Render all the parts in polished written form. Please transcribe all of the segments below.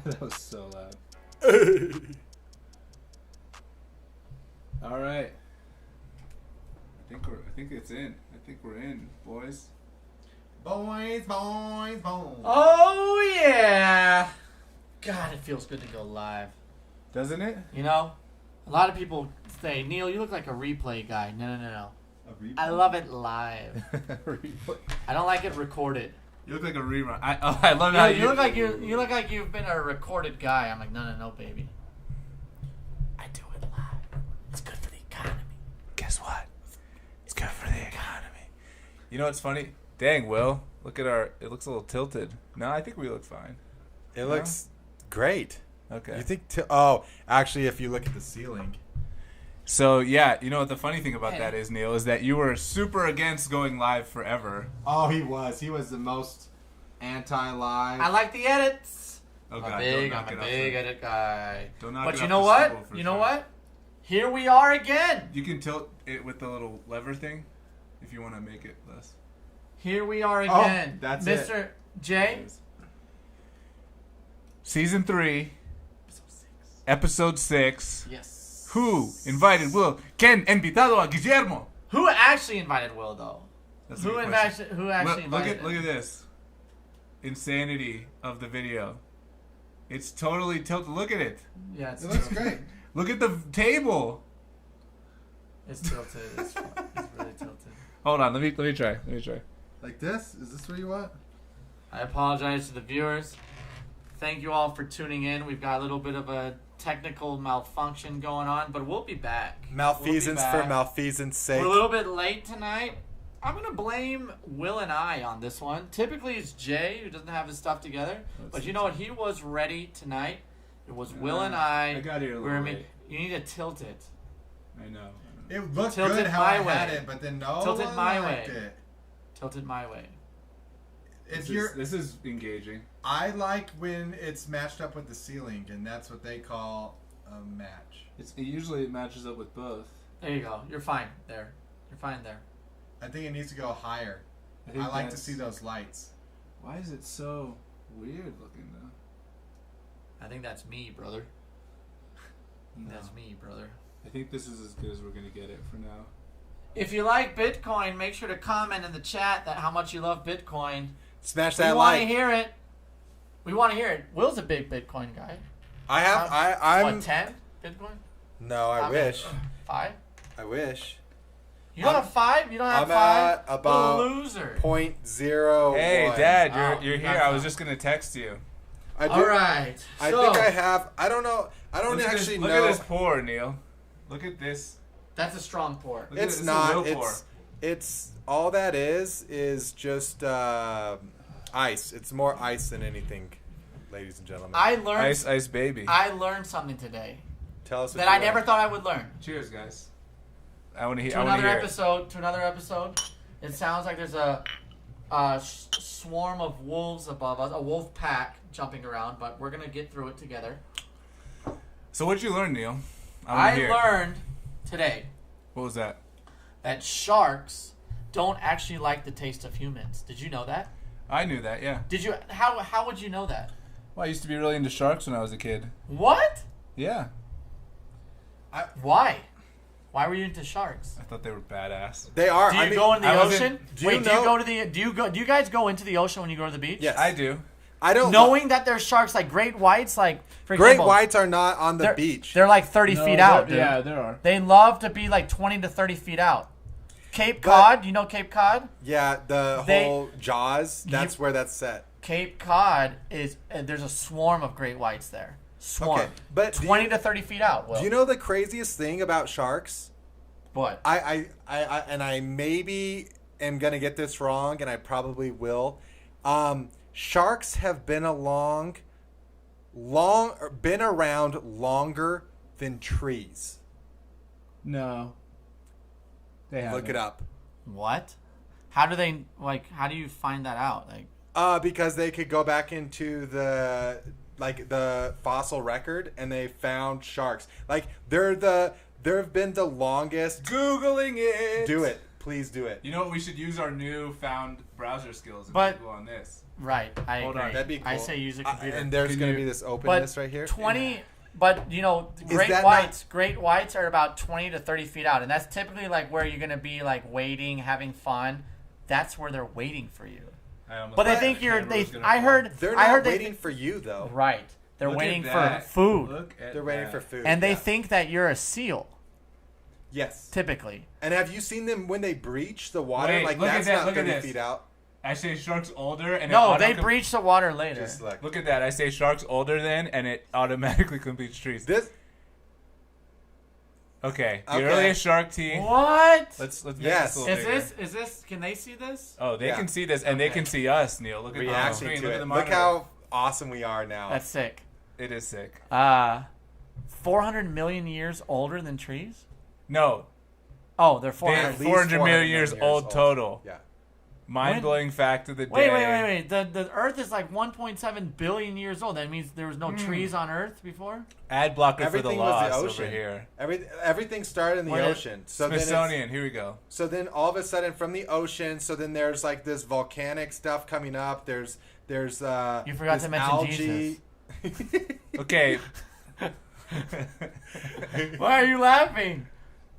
That was so loud. All right. I think it's in. I think we're in, boys. Boys. Oh, yeah. God, it feels good to go live. Doesn't it? You know, a lot of people say, Neil, you look like a replay guy. No. A replay? I love it live. I don't like it recorded. You look like a rerun. I love how You look like you've been a recorded guy. I'm like, no, baby. I do it live. It's good for the economy. Guess what? It's good for the economy. You know what's funny? Dang, Will. Look at it looks a little tilted. No, I think we look fine. It looks great. Okay. You think? Actually, if you look at the ceiling. So, yeah, you know what the funny thing about that is, Neil, is that you were super against going live forever. Oh, he was. He was the most anti-live. I like the edits. Oh, I'm God, a big edit guy. Don't knock but it you off know the what? stool for You know sure. what? Here we are again. You can tilt it with the little lever thing if you want to make it less. Here we are again. That's Mr. J. Season 3, Episode 6. Yes. Who invited Will? ¿Quién invitado a Guillermo? Who actually invited Will, though? That's a Who good question. actually Look invited at this insanity of the video. It's totally tilted. Look at it. Yeah, it's It looks tilted. great. Look at the table. It's tilted. It's really tilted. Hold on. Let me try. Like this? Is this what you want? I apologize to the viewers. Thank you all for tuning in. We've got a little bit of a technical malfunction going on, but we'll be back. Malfeasance We'll be for back. malfeasance sake. We're a little bit late tonight. I'm going to blame Will and I on this one. Typically, it's Jay who doesn't have his stuff together. But you know what? He was ready tonight. It was Will and I. I got here a little late. You need to tilt it. I know. It looked Tilted good how my I had way. it, but then no Tilted one my liked way. it. Tilted my way. This is engaging. I like when it's matched up with the ceiling, and that's what they call a match. Usually it matches up with both. There you go. You're fine there. You're fine there. I think it needs to go higher. I like to see those lights. Why is it so weird looking though? I think that's me, brother. That's me, brother. I think this is as good as we're gonna get it for now. If you like Bitcoin, make sure to comment in the chat that how much you love Bitcoin. Smash We that want to like. hear it. We want to hear it. Will's a big Bitcoin guy. I'm. What, 10 Bitcoin? No, I wish. 5? I wish. You don't have 5? You don't have I'm 5? at about loser. 0.01. Hey, Dad, you're you here. got I was some. just gonna text you. I do. All right. I so, think I have. I don't know. I don't Look at actually this, know. Look at this pour, Neil. Look at this. That's a strong pour. Look at It's this. not. This is a real pour. It's all that is just ice. It's more ice than anything, ladies and gentlemen. I learned Ice baby. I learned something today Tell us that I never thought I would learn. Cheers, guys. I want to hear. To another episode. It sounds like there's a swarm of wolves above us, a wolf pack jumping around, but we're gonna get through it together. So what'd you learn, Neil? I learned today What was that? that sharks don't actually like the taste of humans. Did you know that? I knew that. Yeah. Did you? How would you know that? Well, I used to be really into sharks when I was a kid. What? Yeah. Why? Why were you into sharks? I thought they were badass. They are. Do you I mean, go in the I wasn't- ocean? do you Wait, know- do you guys go into the ocean when you go to the beach? Yes. I do. I don't. Knowing that there's sharks like great whites, like for Great example, whites are not on the they're, beach. They're like 30 feet out, dude. Yeah, there are. They love to be like 20 to 30 feet out. Cape Cod, you know Cape Cod? Yeah, the whole Jaws. That's where that's set. Cape Cod is there's a swarm of great whites there. Swarm. Okay, but 20 to 30 feet out. Will. Do you know the craziest thing about sharks? What? I maybe am gonna get this wrong, and I probably will. Sharks have been around longer than trees. No. They have. Look it up. What? How do they how do you find that out? Like Because they could go back into the fossil record, and they found sharks. Like there have been the longest. Googling it. Do it. Please do it. You know what? We should use our newfound browser skills and But- Google on this. Right, I Hold agree. on. That'd be cool. I say use a computer. And there's Can going to you- be this openness but right here. 20, but great that whites. Great whites are about 20 to 30 feet out, and that's typically like where you're gonna be like waiting, having fun. That's where they're waiting for you. But they think you're. I heard. They're I not heard waiting for you, though. Right. They're Look waiting at for that. food, Look at They're waiting that. for food. and they yeah. think that you're a seal. Yes. Typically. And have you seen them when they breach the water? Wait, like, look at that's that, not look at 30 this. feet out. I say shark's older, and No, it they breach the water later. Just like Look at that. I say shark's older then, and it automatically completes trees. this. Okay, the Okay. earliest shark team. What? Let's make Yes. this a little Is bigger. this? Can they see this? Oh, they Yeah. can see this, and they Okay. can see us, Neil. Look at the Reacting screen. to Look at it. the Look monitor. how awesome we are now. That's sick. It is sick. 400 million years older than trees? No, Oh, they're They- 400. At least 400 million years old total. Yeah. mind-blowing fact of the day. Wait. The Earth is like 1.7 billion years old. That means there was no trees on Earth before? Ad blocker Everything for the was the loss ocean. over here. Everything started in the Where did- ocean. So then Smithsonian, here we go. so then all of a sudden from the ocean, so then there's like this volcanic stuff coming up. There's You forgot this to mention algae. Okay. Why are you laughing?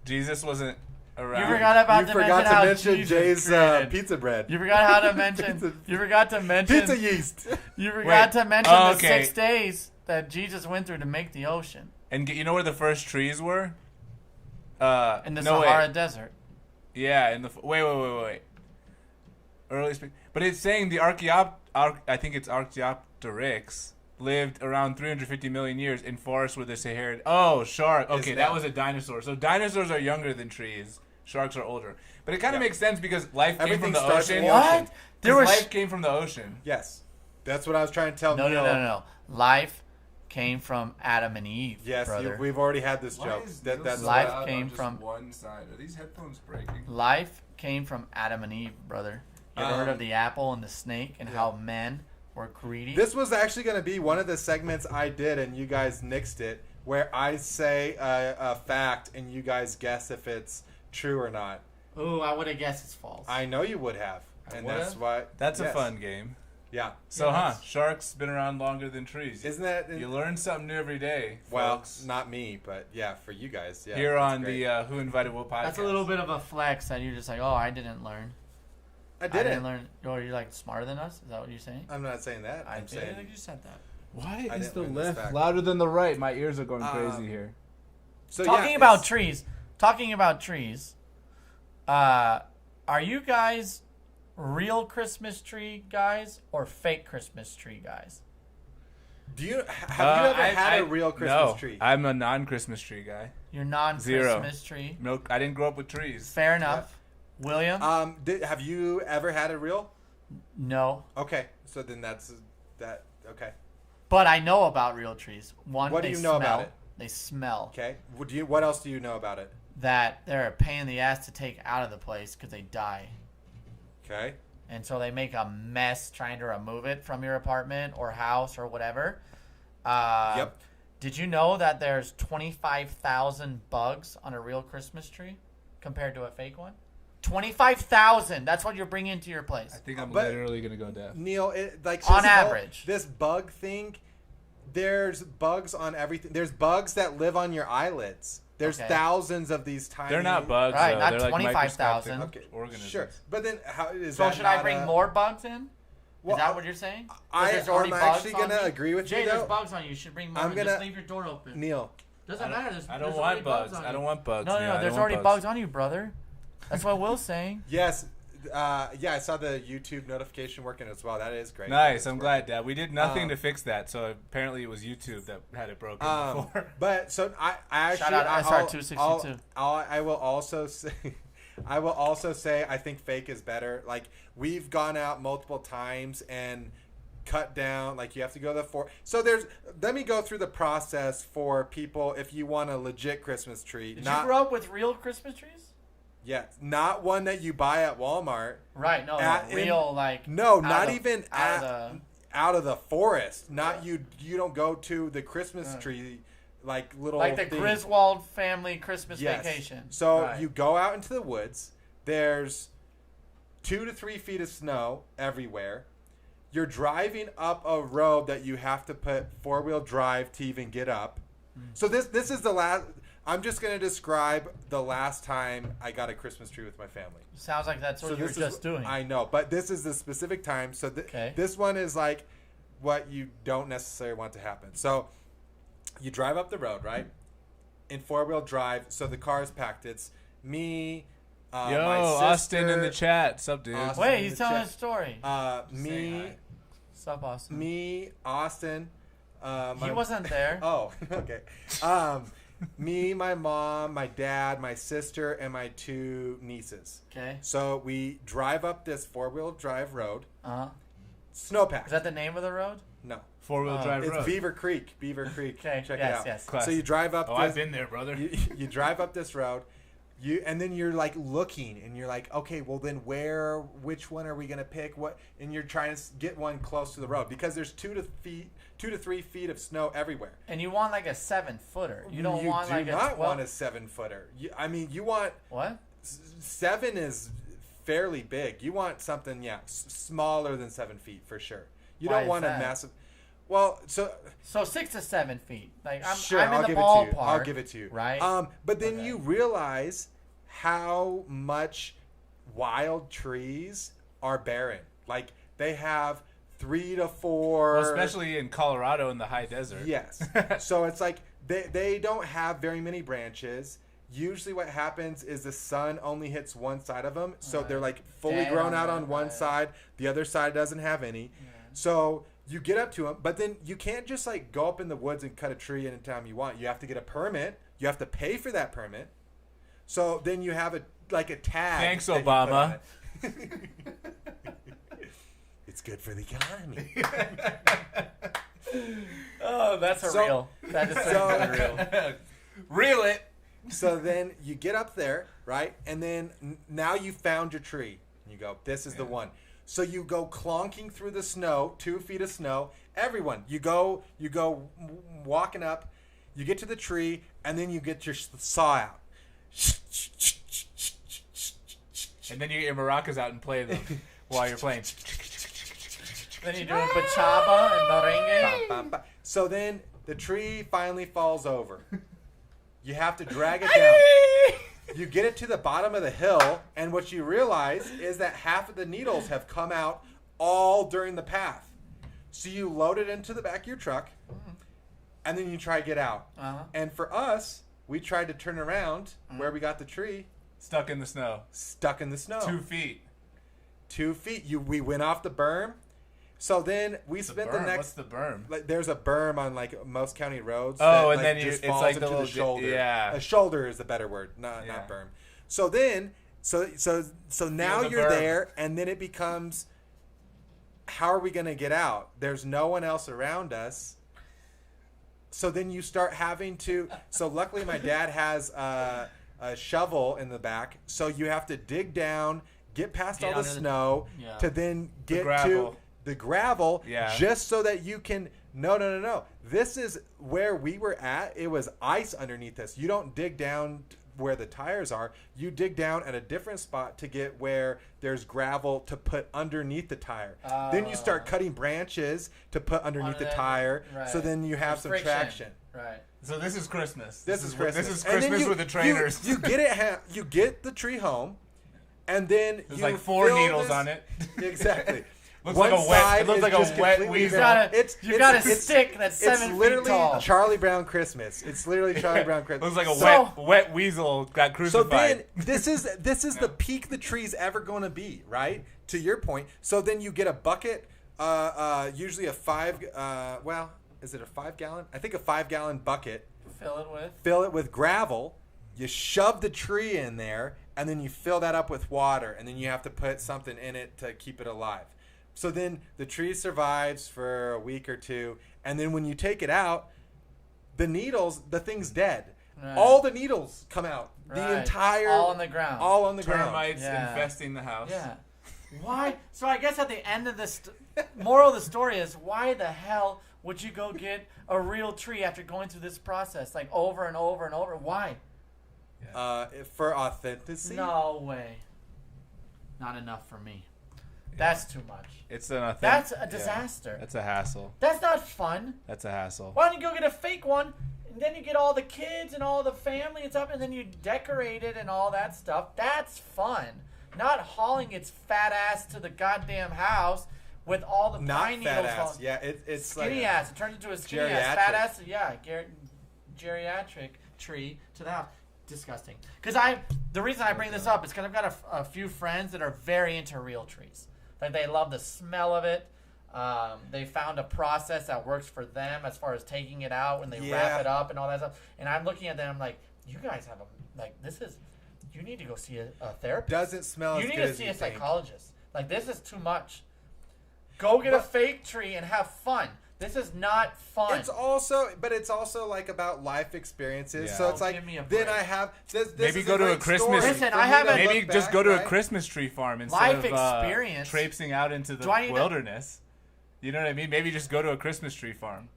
Jesus wasn't around. You forgot about You to forgot mention to how mention Jesus Jay's created. pizza bread. You forgot how to mention. You forgot to mention. Pizza yeast. You forgot Wait. to mention Oh, the okay. 6 days that Jesus went through to make the ocean And you know where the first trees were? in the no, Sahara wait. Desert. Yeah, in the wait. Early spring, but it's saying the I think it's Archaeopteryx lived around 350 million years in forests where the Sahara. Oh, shark. Okay, Isn't that that- was a dinosaur. So dinosaurs are younger than trees. Sharks are older. But it kind of Yeah. makes sense because life came Everything from the starts in ocean. the ocean. What? There was Life came from the ocean. Yes, that's what I was trying to tell no. Neil. Life came from Adam and Eve. Yes, brother. we've already had this Why joke. is That, Neil that's so Life loud on came just from- one side. Are these headphones breaking? Life came from Adam and Eve, brother. You ever heard of the apple and the snake and yeah. how men were greedy? This was actually going to be one of the segments I did, and you guys nixed it, where I say a fact and you guys guess if it's true or not. Ooh, I would have guessed it's false. I know you would have, and would've? that's why. That's yes. a fun game. Yeah, So, Yes. Sharks been around longer than trees. isn't that? You learn something new every day, Well, folks. not me, but yeah, for you guys. Yeah, Here that's on great. the Who Invited Will podcast. That's a little bit of a flex that you're just like, oh, I didn't learn. I I didn't. didn't learn. Oh, you're like smarter than us? Is that what you're saying? I'm not saying that. I I'm feel saying. like you said that. Why I is didn't the learn this left fact. louder than the right? My ears are going Um, crazy here. So Talking yeah, about it's- trees. Talking about trees. Are you guys real Christmas tree guys or fake Christmas tree guys? Do you have you ever had a real Christmas no, tree? I'm a non-Christmas tree guy. You're non-Christmas tree. Milk. I didn't grow up with trees. Fair enough. William? Have you ever had a real? No. Okay, so then that's that. Okay, But I know about real trees. One, What do they you know about smell. it? They smell. okay. What else do you know about it? That they're a pain in the ass to take out of the place because they die. Okay. And so they make a mess trying to remove it from your apartment or house or whatever. Yep. Did you know that there's 25,000 bugs on a real Christmas tree compared to a fake one? 25,000. That's what you're bringing into your place. I think I'm But- literally gonna go deaf. Neil, like On this whole- average. this bug thing. There's bugs on everything. There's bugs that live on your eyelids. There's Okay. thousands of these tiny. They're not bugs. Right, though. not They're like 25,000. microscopic Okay, organisms. sure. But then, how is So that should I not bring a- more bugs in? Well, Is that what you're saying? 'Cause I'm there's already actually bugs on gonna me? agree with Jay, you, there's though. bugs on you. You should bring more. I'm Just gonna- leave your door open. Neil? Doesn't matter. There's, I there's don't already want bugs. on I you. don't want bugs. No, Neil. I there's don't already want bugs on you, brother. That's what Will's saying. Yes. Yeah, I saw the YouTube notification working as well. That is great. Nice. That I'm is glad, Dad. We did nothing Um, to fix that, so apparently it was YouTube that had it broken working. before. But so I actually Shout out I'll- SR262. I will also say I will also say I think fake is better. Like we've gone out multiple times and cut down. Like you have to go to the So let me go through the process for people if you want a legit Christmas tree. Did not you grow up with real Christmas trees? yeah, not one that you buy at Walmart. Right. No, in- real like. No, out not of- even out of out of the forest. Not you. You don't go to the Christmas tree like little like the thing. Griswold family Christmas Yes. vacation. So Right. you go out into the woods There's 2 to 3 feet of snow everywhere. You're driving up a road that you have to put 4-wheel drive to even get up. So this is the last. I'm just going to describe the last time I got a Christmas tree with my family. Sounds like that's what you were just doing. I know, but this is the specific time. So this one is like what you don't necessarily want to happen. So you drive up the road, right? In 4-wheel drive. So the car is packed. It's me, my sister. Austin in the chat. Sup, dude? Wait, he's telling a story. Me. Sup, Austin? Me, Austin. He wasn't there. Oh, okay. Me, my mom, my dad, my sister, and my 2 nieces. Okay. So we drive up this 4-wheel drive road. Is Snowpack. that the name of the road? No. 4-wheel drive road. It's Beaver Creek. Okay. Check it out. Yes. So you drive up. I've been there, brother. You drive up this road. And then you're like looking, and you're like, okay, well then which one are we gonna pick? What? And you're trying to get one close to the road because there's 2 to 3 feet of snow everywhere. And you want like a 7-footer. You don't want like a 12? You do not want a 7-footer. You want what? 7 is fairly big. You want something, smaller than 7 feet for sure. You don't want a massive. Well, so 6 to 7 feet. Like I'm I'll in the give ballpark. it to you. I'll give it to you. Right. But then you realize how much wild trees are barren. Like they have 3 to 4. Well, especially in Colorado in the high desert. Yes. So it's like they don't have very many branches. Usually what happens is the sun only hits one side of them. So they're like fully grown out on one side. The other side doesn't have any. Yeah. So you get up to them, but then you can't just like go up in the woods and cut a tree anytime you want. You have to get a permit. You have to pay for that permit. So then you have a tag. Thanks, Obama. It's good for the economy. Oh, that's real. That is real. Reel it. So then you get up there, right? And then now you found your tree. You go, this is the one. So you go clonking through the snow, 2 feet of snow. Everyone, you go walking up. You get to the tree, and then you get your saw out. And then you get your maracas out and play them while you're playing. Then you're doing bachata and merengue. So then the tree finally falls over. You have to drag it down. You get it to the bottom of the hill, and what you realize is that half of the needles have come out all during the path. So you load it into the back of your truck, and then you try to get out. And for us, we tried to turn around where we got the tree. Stuck in the snow. 2 feet. 2 feet. We went off the berm. So then we spent the next. What's the berm? Like, there's a berm on like most county roads. Oh, that, and then just it's falls like into the shoulder. Yeah, a shoulder is the better word, not berm. So then, so now you're there, and then it becomes, how are we going to get out? There's no one else around us. So then you start having to. So luckily, my dad has a shovel in the back, so you have to dig down, get past all the snow, to then get to the gravel, just so that you can. No. This is where we were at. It was ice underneath us. You don't dig down where the tires are. You dig down at a different spot to get where there's gravel to put underneath the tire. Then you start cutting branches to put underneath the tire, so then you have some traction. Right. So this is Christmas. This is Christmas. This is Christmas with the trainers. You get it. You get the tree home, and then there's you like 4 needles this, on it. Exactly. Looks like a wet weasel. You got a stick that's 7 feet tall. It's literally Charlie Brown Christmas. It's literally Charlie Brown Christmas. Looks like a wet weasel got crucified. So then this is the peak the tree's ever going to be, right? To your point. So then you get a bucket, usually a 5. Is it a 5 gallon? I think a 5 gallon bucket. Fill it with gravel. You shove the tree in there, and then you fill that up with water, and then you have to put something in it to keep it alive. So then the tree survives for a week or 2, and then when you take it out, the thing's dead. Right. All the needles come out. Right. The entire... All on the ground. All on the ground. Termites infesting the house. Yeah. Why? So I guess at the end of this, moral of the story is, why the hell would you go get a real tree after going through this process, like over and over and over? Why? For authenticity. No way. not enough for me. That's too much. It's an That's a disaster. That's a hassle. That's not fun. That's a hassle. Why don't you go get a fake one, and then you get all the kids and all the family and stuff, and then you decorate it and all that stuff? That's fun. Not hauling its fat ass to the goddamn house with all the Not pine fat needles ass. on. Yeah, it's Skinny like ass. It turns into a skinny geriatric. ass. Fat ass. Yeah, geriatric tree to the house. Disgusting. Because the reason I bring this up is because I've got a few friends that are very into real trees. Like they love the smell of it. They found a process that works for them as far as taking it out when they wrap it up and all that stuff. And I'm looking at them, I'm like, you guys have you need to go see a therapist. Doesn't smell as You good need to as see you a think. psychologist. Like, this is too much. Go get a fake tree and have fun. This is not fun. It's also like about life experiences. Yeah. So it's Oh, like give me a then break. I have this Maybe is go to a great Christmas- story Listen, for I me haven't- to Maybe look just back, go to a right? Christmas tree farm instead Life of experience. traipsing out into the Do I need to- wilderness. You know what I mean? Maybe just go to a Christmas tree farm.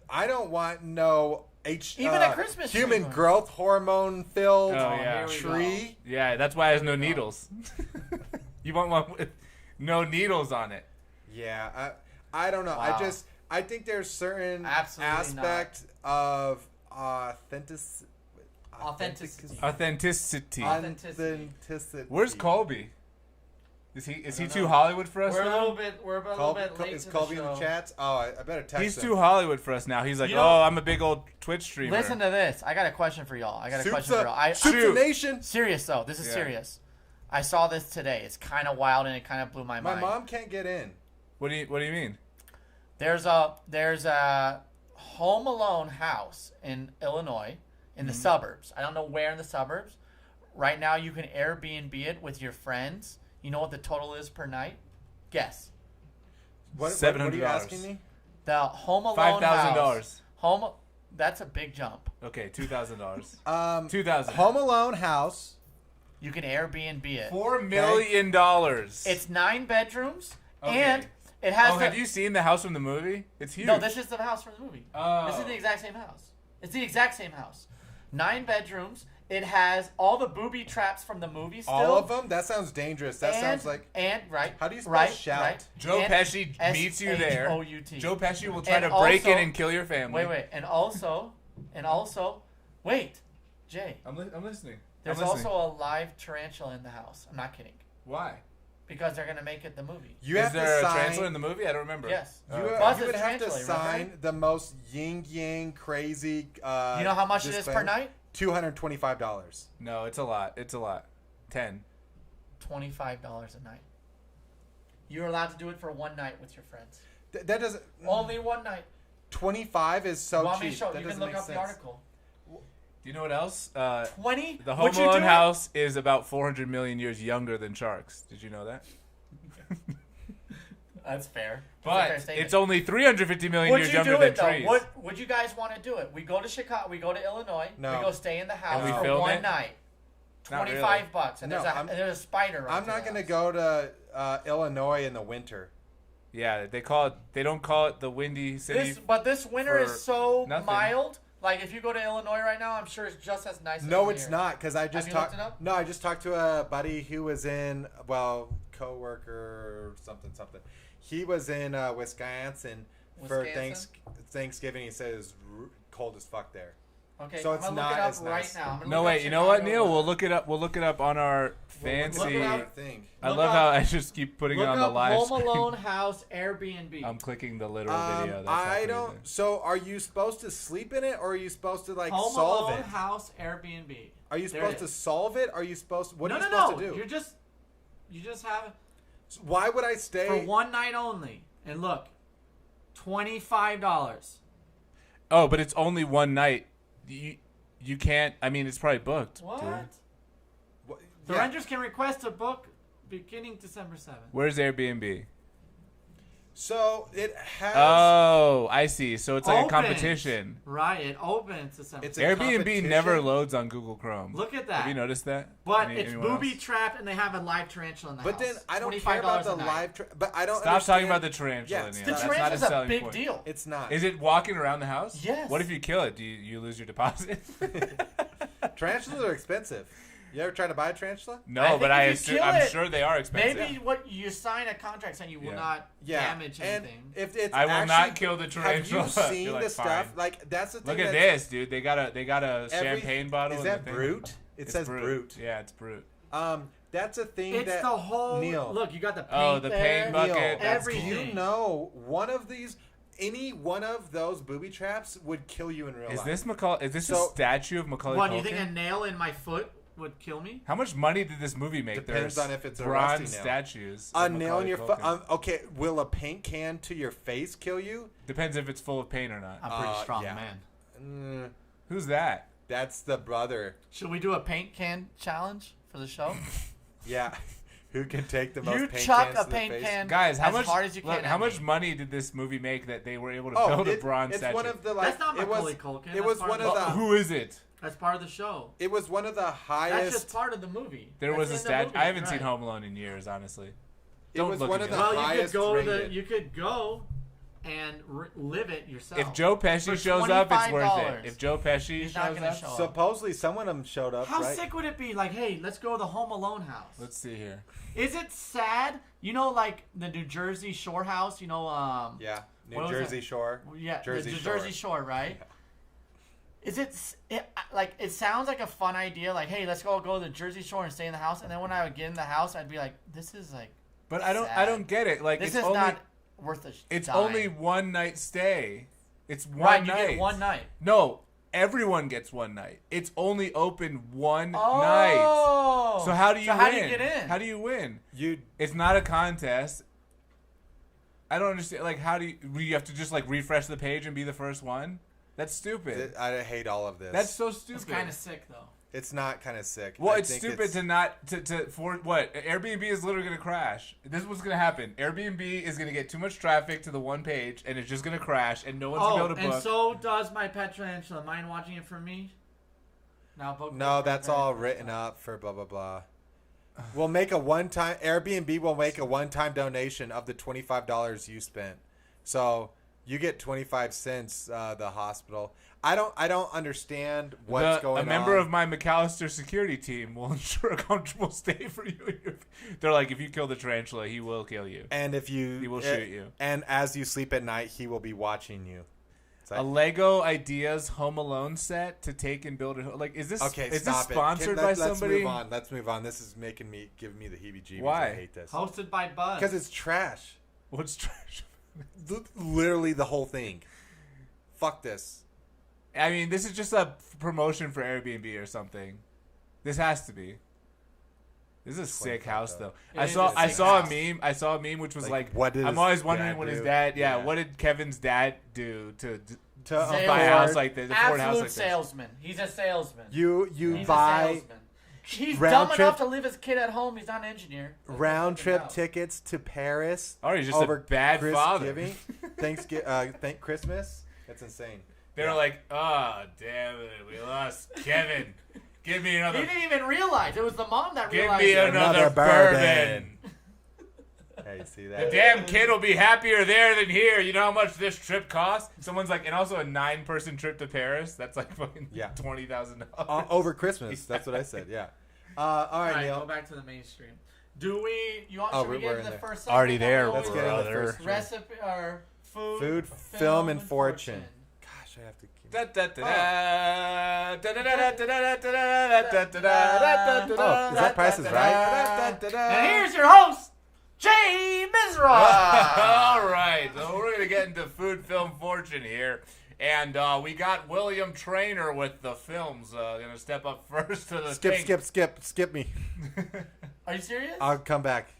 I don't want no Even a Christmas tree human farm. growth hormone filled Oh, yeah. Here we tree. Yeah, that's why it has no There we go. needles. You want one with no needles on it. Yeah, I don't know. Wow. I think there's certain Absolutely aspect of Authenticity. Authenticity. Authenticity. Where's Colby? Is he too Hollywood for us We're a now? little bit late Is to Colby the in the show. chats? Oh, I better text He's him. too Hollywood for us now. He's like, You know- oh, I'm a big old Twitch streamer. Listen to this. I got a question for y'all. Soup's a Shoot. nation. Serious though. This is Yeah. serious. I saw this today. It's kind of wild and it kind of blew my My mind. mom can't get in. What do you mean? There's a Home Alone house in Illinois in the suburbs. I don't know where in the suburbs. Right now you can Airbnb it with your friends. You know what the total is per night? Guess. What are you $700. asking me? The Home Alone $5,000. Home. That's a big jump. Okay, $2,000. 2,000. $2,000. Home Alone house. You can Airbnb it. $4 million. It's 9 bedrooms Okay. and it has. Oh, have you seen the house from the movie? It's huge. No, this is the house from the movie. Oh. This is the exact same house. It's the exact same house. 9 bedrooms. It has all the booby traps from the movie still. All of them? That sounds dangerous. That and, sounds like. right. How do you spell right, shout? Right. Joe And Pesci meets you there. S-H-O-U-T. Joe Pesci will try And to break in also- and kill your family. Wait, and also, wait, Jay. I'm listening. There's I'm listening. also a live tarantula in the house. I'm not kidding. Why? Because they're gonna make it the movie. You Is have there to a sign. tarantula in the movie? I don't remember. Yes. You, Okay. Plus you would it's have to tarantula, sign remember? the most yin yang crazy. You know how much it is per disclaimer. night? $225. No, it's a lot. It's a lot. 10. $25 a night. You're allowed to do it for one night with your friends. That doesn't. Only one night. 25 is so you want me cheap. to show? That You can doesn't look make up the sense. article. Do you know what else? 20. The Home Would you Alone do it? house is about 400 million years younger than sharks. Did you know that? That's fair. That's a But fair statement. it's only 350 million Would years you younger do than it though? trees. Would you guys want to do it? We go to Chicago. We go to Illinois. No. We go stay in the house we for film one it? night. Not $25, really. and No, there's a spider. I'm not going to go to Illinois in the winter. Yeah, they call it. They don't call it the Windy City. But this winter for is so nothing. mild. Like if you go to Illinois right now, I'm sure it's just as nice. No, as it's here. not because I just you talked. looked it up? No, I just talked to a buddy who was in coworker or something. He was in Wisconsin for Wisconsin? Thanksgiving. He said it was cold as fuck there. Okay, So I'm it's gonna look not it up as right nice. now. I'm gonna No, look wait. up You know what, Chicago Neil? weather. We'll look it up. We'll look it up on our fancy. Look it up. I Look love up- how I just keep putting Look it on the up live Home screen. Alone house Airbnb. I'm clicking the literal video. That's I not don't. crazy. So, are you supposed to sleep in it, or are you supposed to like Home solve Alone it? house Airbnb. Are you There supposed it to is. solve it? Are you supposed? What no, are you no, supposed no. to do? You just have Why would I stay? for one night only. And look, $25. Oh, but it's only one night. You can't. I mean, it's probably booked. What? Dude. What- The yeah. renters can request a book beginning December 7th. Where's Airbnb? So it has. Oh, I see. So it's like a Opens. competition. Right, it opens December. It's a 7th. Airbnb competition? never loads on Google Chrome. Look at that. Have you noticed that? But Any- it's anyone booby else? trapped, and they have a live tarantula in the But house. then I don't $25 care about the a night. live. But I don't. Stop talking understand- about the tarantula. Yeah, Neil. The That's That's not tarantula's a a selling big point. deal. It's not. Is it walking around the house? Yes. What if you kill it? Do you lose your deposit? Tarantulas are expensive. You ever tried to buy a tarantula? No, I think but if you kill I'm it, sure they are expensive. Maybe what you sign a contract saying you will not damage and anything. if it's I will actually, not kill the tarantula. Have you seen You're the like, stuff? fine. Like that's the thing. Look at this, dude. They got a champagne bottle. Is in that the thing. Brute? It says Brute. Yeah, it's Brute. That's a thing It's that the whole Neil. Look, you got the paint. Oh, the there, paint bucket. Neil, That's everything. cool. you know one of these, any one of those booby traps would kill you in real life. Is this a statue of Macaulay What, Culkin? you think a nail in my foot would kill me? How much money did this movie make? Depends There's on if it's a bronze rusty nail. statues. A of nail in Macaulay your foot. Culkin. Okay, will a paint can to your face kill you? Depends if it's full of paint or not. I'm pretty strong, yeah. man. Who's that? That's the brother. Should we do a paint can challenge for the show? Yeah. Who can take the most You paint chuck cans a to the paint face? can Guys, how as much? hard as you can. Look, at how much me. money did this movie make that they were able to Oh, build a bronze it's statue? one of the like. That's not it was, Macaulay Culkin. It That's was part one of of the the. Who is it? That's part of the show. It was one of the That's highest. just part of the movie. There That's was a in the statue. movie, I haven't seen right. Home Alone in years, honestly. It Don't was look one at of me the like Well, that. you could highest go rated. you could go and live it yourself. If Joe Pesci For shows up, it's worth $25. it. If Joe Pesci He's not shows gonna up, show up. Supposedly, some of them showed up. How right? sick would it be? Like, hey, let's go to the Home Alone house. let's see here. Is it sad? You know, like the New Jersey Shore house. You know, Yeah, New What was Jersey it? Shore. yeah, Jersey the Shore. Jersey Shore, right? Yeah. Is it like it sounds like a fun idea? Like, hey, let's go to the Jersey Shore and stay in the house. And then when I would get in the house, I'd be like, this is like, But I sad. don't get it. Like This it's is only not worth a. it's dime. only one night stay. It's one right. night. You get one night. No, everyone gets one night. It's only open one night. Oh. So how do you win? How do you get in? How do you win? You It's not a contest. I don't understand. Like, how do you have to just like refresh the page and be the first one? That's stupid. I hate all of this. That's so stupid. It's kind of sick though. It's not kind of sick. Well, I it's think stupid to not to for what Airbnb is literally gonna crash. This is what's gonna happen. Airbnb is gonna get too much traffic to the one page, and it's just gonna crash, and no one's gonna be able to book. And so does my pet tarantula. Mind watching it for me? Now book. No, that's all written up for blah blah blah. We'll make a one-time Airbnb will make a one-time donation of the $25 you spent. So you get 25 cents. The hospital. I don't understand what's going on. A member of my McAllister security team will ensure a comfortable stay for you. They're like, if you kill the tarantula, he will kill you. And if you He will shoot you. And as you sleep at night, he will be watching you. It's like, A Lego Ideas Home Alone set to take and build it. Like, is this okay, is stop this sponsored by somebody? Let's move on. This is giving me the heebie-jeebies. Why? I hate this. Hosted by Buzz. Because it's trash. What's trash? Literally the whole thing. Fuck this. I mean, this is just a promotion for Airbnb or something. This has to be. This is a sick house, though. It I is saw a I sick saw house. a meme. I saw a meme which was like, what did I'm his always wondering dad what his do? dad. Yeah, Yeah. what did Kevin's dad do to To buy a Salesman. house like this? Afford a house Absolute like this? salesman. He's a salesman. you He's a buy salesman. He's round dumb trip- enough to leave his kid at home. He's not an engineer. round trip Out. tickets to Paris. Or he's just over a bad father. Thanksgiving, thank Christmas. That's insane. They're like, oh, damn it, we lost Kevin. Give me He another. didn't even realize. It was the mom that Give realized. me it. another Another bourbon. Hey, you see The that? damn kid will be happier there than here. You know how much this trip costs? Someone's like, and also a 9-person trip to Paris. That's like fucking Yeah. $20,000. Over Christmas. That's what I said. Yeah. All All right, right, Neil. go back to the mainstream. Do we? You want? Oh, should we we're get in into the there. first? Already segment? there, Let's get into the brother. first Recipe or food. Food, film, and fortune. Gosh, I have to. Keep... Oh, is that Price is Right? And here's your host, Jay Mizra. All right, so we're gonna get into food, film, fortune here, and we got William Trainer with the films. Gonna step up first to the thing. Skip me. Are you serious? I'll come back.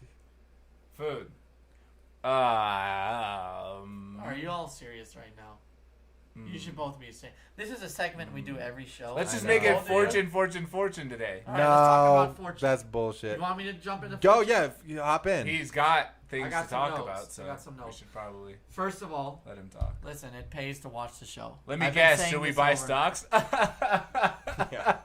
Food. Are you all serious right now? You should both be saying. This is a segment we do every show. Let's I just know. make it Both of you. fortune today. All right, let's talk No, about fortune. that's bullshit. You want me to jump into Go, fortune? yeah, you hop in. He's got things I got to some talk notes. about, I so got some we notes. should probably First of all, let him talk. listen, it pays to watch the show. Let me I've been guess, saying should we this buy over- stocks? Yeah.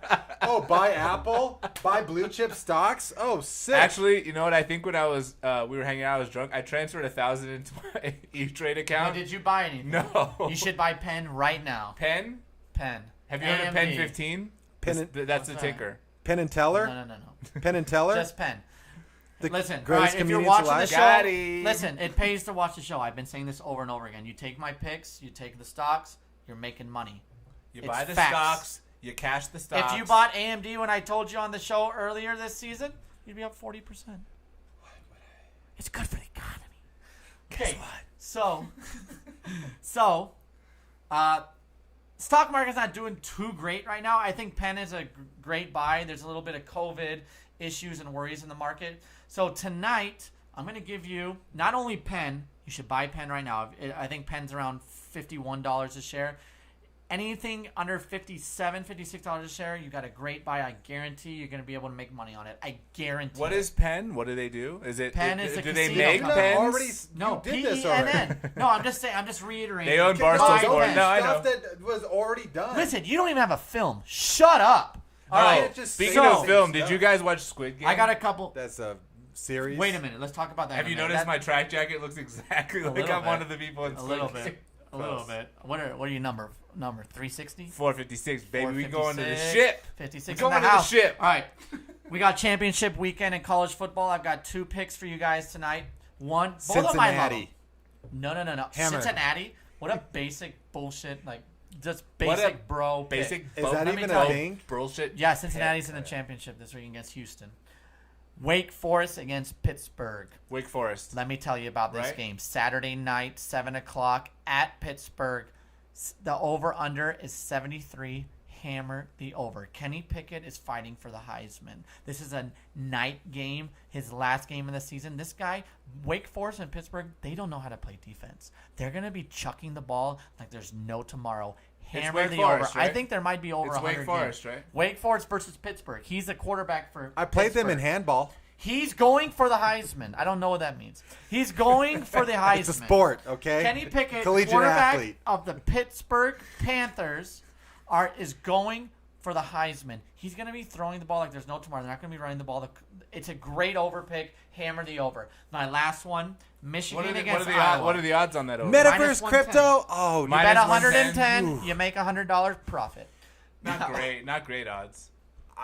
Oh, buy Apple? Buy blue chip stocks? Oh, sick. Actually, you know what? I think when I was we were hanging out, I was drunk. I transferred 1,000 into my E-Trade Wait, account. did you buy anything? No. You should buy Pen right now. Pen? Pen. Have you heard of Pen AMD. 15? Pen- That's the What's that? ticker. Penn and Teller? No. Penn and Teller? Just Penn. Listen, greatest if you're comedians watching alive? the Got show, him. listen, it pays to watch the show. I've been saying this over and over again. You take my picks, you take the stocks, you're making money. You It's buy the facts. stocks, you cash the stocks. If you bought AMD when I told you on the show earlier this season, you'd be up 40%. It's good for the economy. Okay, so, stock market's not doing too great right now. I think Penn is a great buy. There's a little bit of COVID issues and worries in the market. So tonight, I'm going to give you not only Penn, you should buy Penn right now. I think Penn's around $51 a share. Anything under $57, $56 a share, you got a great buy. I guarantee you're going to be able to make money on it. I guarantee. What is Penn? What do they do? Is it Penn is a do they casino make company. pens? No, you did this already. PENN. No, I'm just saying. I'm just reiterating. They own No, Barstool Buy Sports. Penn. No, I know. Stuff that was already done. Listen, you don't even have a film. Shut up. All Oh, right. just speaking say of the film, same did stuff. you guys watch Squid Game? I got a couple. That's a series. Wait a minute. Let's talk about that. Have in you a minute. noticed That- my track jacket looks exactly like little I'm one bit. of the people in A Squid little Game. bit. A little bit. What are you number 360? 456, baby. We going to the 456, ship. 56 We're in going the to the house. ship. All right. We got championship weekend in college football. I've got 2 picks for you guys tonight. One, both of my Cincinnati. No. Hammer. Cincinnati. What a basic bullshit, like just What a basic bro. pick. Basic. Is boat- that Let me even tell a you. thing? bullshit? Yeah, Cincinnati's in the championship this week against Houston. Wake Forest against Pittsburgh. Wake Forest. Let me tell you about this Right. game. Saturday night, 7 o'clock at Pittsburgh. The over-under is 73. Hammer the over. Kenny Pickett is fighting for the Heisman. This is a night game, his last game of the season. This guy, Wake Forest and Pittsburgh, they don't know how to play defense. They're going to be chucking the ball like there's no tomorrow. Hammer Wake the Forest, over. right? I think there might be over It's 100 Wake Forest, games. right? Wake Forest versus Pittsburgh. He's the quarterback for I played them in Pittsburgh. handball. He's going for the Heisman. I don't know what that means. He's going for the Heisman. It's a sport, okay? Kenny Pickett, Collegiate quarterback athlete. of the Pittsburgh Panthers, is going for the Heisman. He's going to be throwing the ball like there's no tomorrow. They're not going to be running the ball. It's a great over pick. Hammer the over. My last one, Michigan against Iowa. what are the odds on that over? Minus Metaverse 110. crypto? Oh, You Minus bet 110. 110, you make $100 profit. Not great. Not great odds.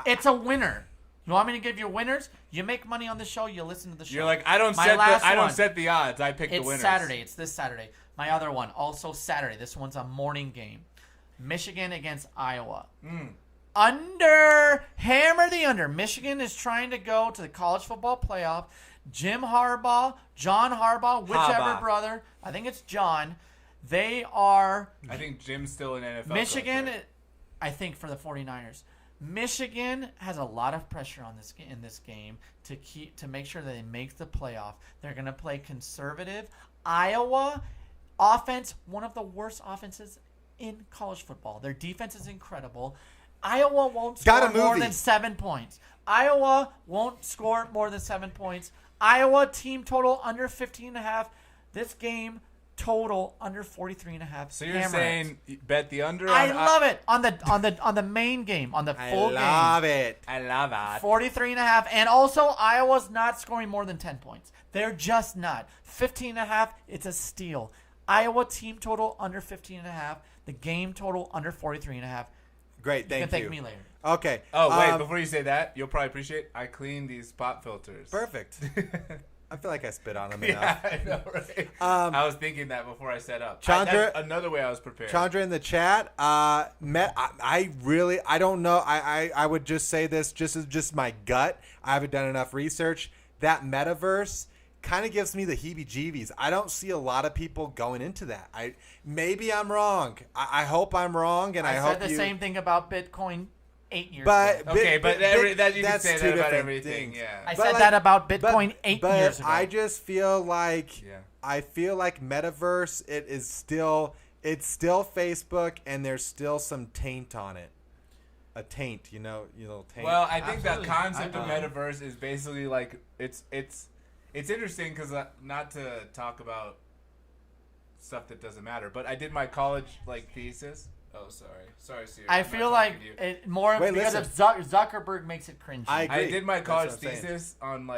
It's a winner. You want me to give you winners? You make money on the show. You listen to the show. You're like, I don't My set last the I don't one. set the odds. I pick the It's winners. Saturday. It's this Saturday. My other one, also Saturday. This one's a morning game. Michigan against Iowa. Under. Hammer the under. Michigan is trying to go to the college football playoff. John Harbaugh, whichever Harbaugh. brother. I think it's John. They are. I think Jim's still an NFL. Michigan, coach, right? I think for the 49ers. Michigan has a lot of pressure on this in this game to make sure that they make the playoff. They're going to play conservative. Iowa offense, one of the worst offenses in college football. Their defense is incredible. Iowa won't Got a score more movie. than 7 points. Iowa won't score more than 7 points. Iowa team total under 15.5. This game total under 43.5. So you're Hammer it. saying bet the under? I on, love it on the main game, on the full game. it. I love it. 43.5, and also Iowa's not scoring more than 10 points. They're just not. 15.5, it's a steal. Iowa team total under 15.5. The game total under 43.5. Great, You thank can thank you. me later. Okay. Oh wait, before you say that, you'll probably appreciate I cleaned these pop filters. Perfect. I feel like I spit on them Yeah, enough. I know, right? I was thinking that before I set up. Chandra- That's another way I was prepared. Chandra in the chat, I don't know. I would just say this just my gut. I haven't done enough research. That metaverse kind of gives me the heebie-jeebies. I don't see a lot of people going into that. Maybe I'm wrong. I hope I'm wrong, and I hope said the same thing about Bitcoin 8 years But ago. Okay, but that you can that's say two that about different everything. things. Yeah. I But said like- that about Bitcoin 8 but years ago. I just feel like Yeah. I feel like metaverse. It's still Facebook, and there's still some taint on it. A taint, you know, taint. Well, I think Absolutely. that concept of I- metaverse is basically like it's interesting because not to talk about stuff that doesn't matter, but I did my college thesis. Oh, sorry, Siri. I I'm not feel like talking to you. it more Wait, because listen. of Zuckerberg makes it cringy. I agree. I did my That's college what I'm saying. thesis on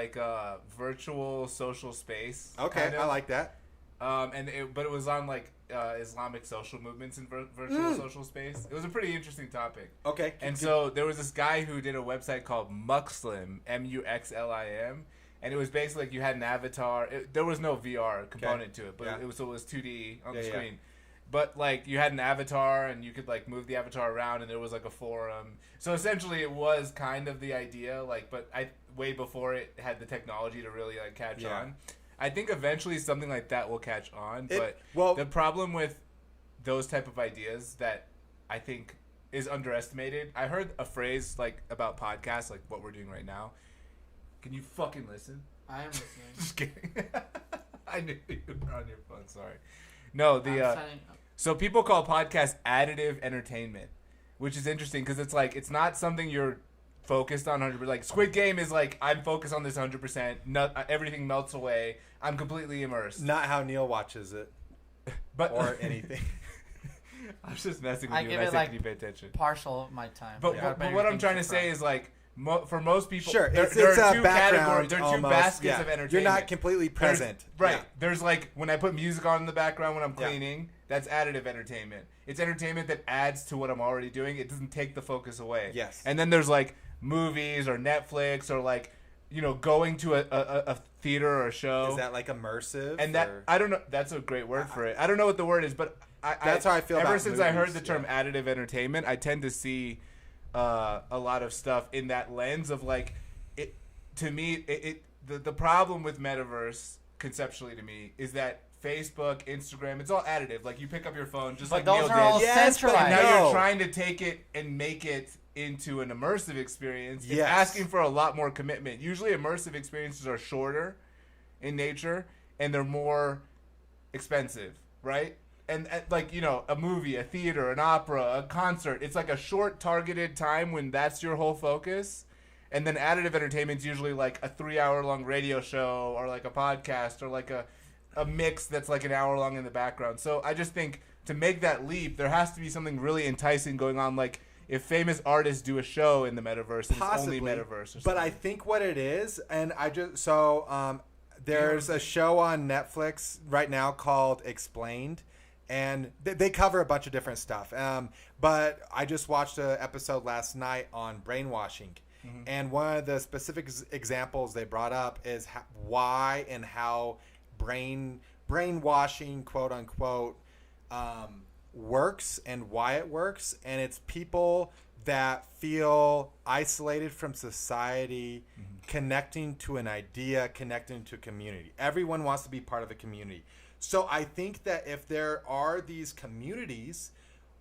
virtual social space. Okay, kind of. I like that. But it was on Islamic social movements in virtual social space. It was a pretty interesting topic. Okay. And so there was this guy who did a website called Muxlim, Muxlim, and it was basically like you had an avatar. There was no VR component to it, but it was 2D on the screen. Yeah. But like you had an avatar, and you could like move the avatar around, and there was like a forum. So essentially, it was kind of the idea, like, but way before it had the technology to really like catch on. I think eventually something like that will catch on, but the problem with those type of ideas that I think is underestimated. I heard a phrase like about podcasts, like what we're doing right now. Can you fucking listen? I am listening. Just kidding. I knew you were on your phone. Sorry. No, so people call podcasts additive entertainment, which is interesting because it's like it's not something you're focused on 100%. Like Squid Game is like I'm focused on this 100%. Everything melts away. I'm completely immersed. Not how Neil watches it, but or anything. I was just messing with I you. give And it I like said, can you pay attention? Partial of my time. But what I'm trying to say is like. For most people, sure, there are two categories. There are two baskets of entertainment. You're not completely present. Right. There's like when I put music on in the background when I'm cleaning, that's additive entertainment. It's entertainment that adds to what I'm already doing. It doesn't take the focus away. Yes. And then there's like movies or Netflix or like, going to a theater or a show. Is that like immersive? And that, I don't know. That's a great word for it. I don't know what the word is, but that's how I feel about ever since movies, I heard the term additive entertainment, I tend to see a lot of stuff in that lens of like it. To me, the problem with metaverse conceptually to me is that Facebook, Instagram, it's all additive. Like you pick up your phone, just but like those Neil are all did. centralized. And now you're trying to take it and make it into an immersive experience. It's asking for a lot more commitment. Usually, immersive experiences are shorter in nature and they're more expensive, right? And like, a movie, a theater, an opera, a concert, it's like a short targeted time when that's your whole focus. And then additive entertainment is usually like a 3-hour-long radio show or like a podcast or like a mix that's like an hour long in the background. So I just think to make that leap, there has to be something really enticing going on. Like if famous artists do a show in the metaverse, it's only metaverse or something. But I think what it is, and there's a show on Netflix right now called Explained. And they cover a bunch of different stuff. But I just watched an episode last night on brainwashing. Mm-hmm. And one of the specific examples they brought up is why and how brainwashing, quote unquote, works and why it works. And it's people that feel isolated from society, connecting to an idea, connecting to a community. Everyone wants to be part of a community. So I think that if there are these communities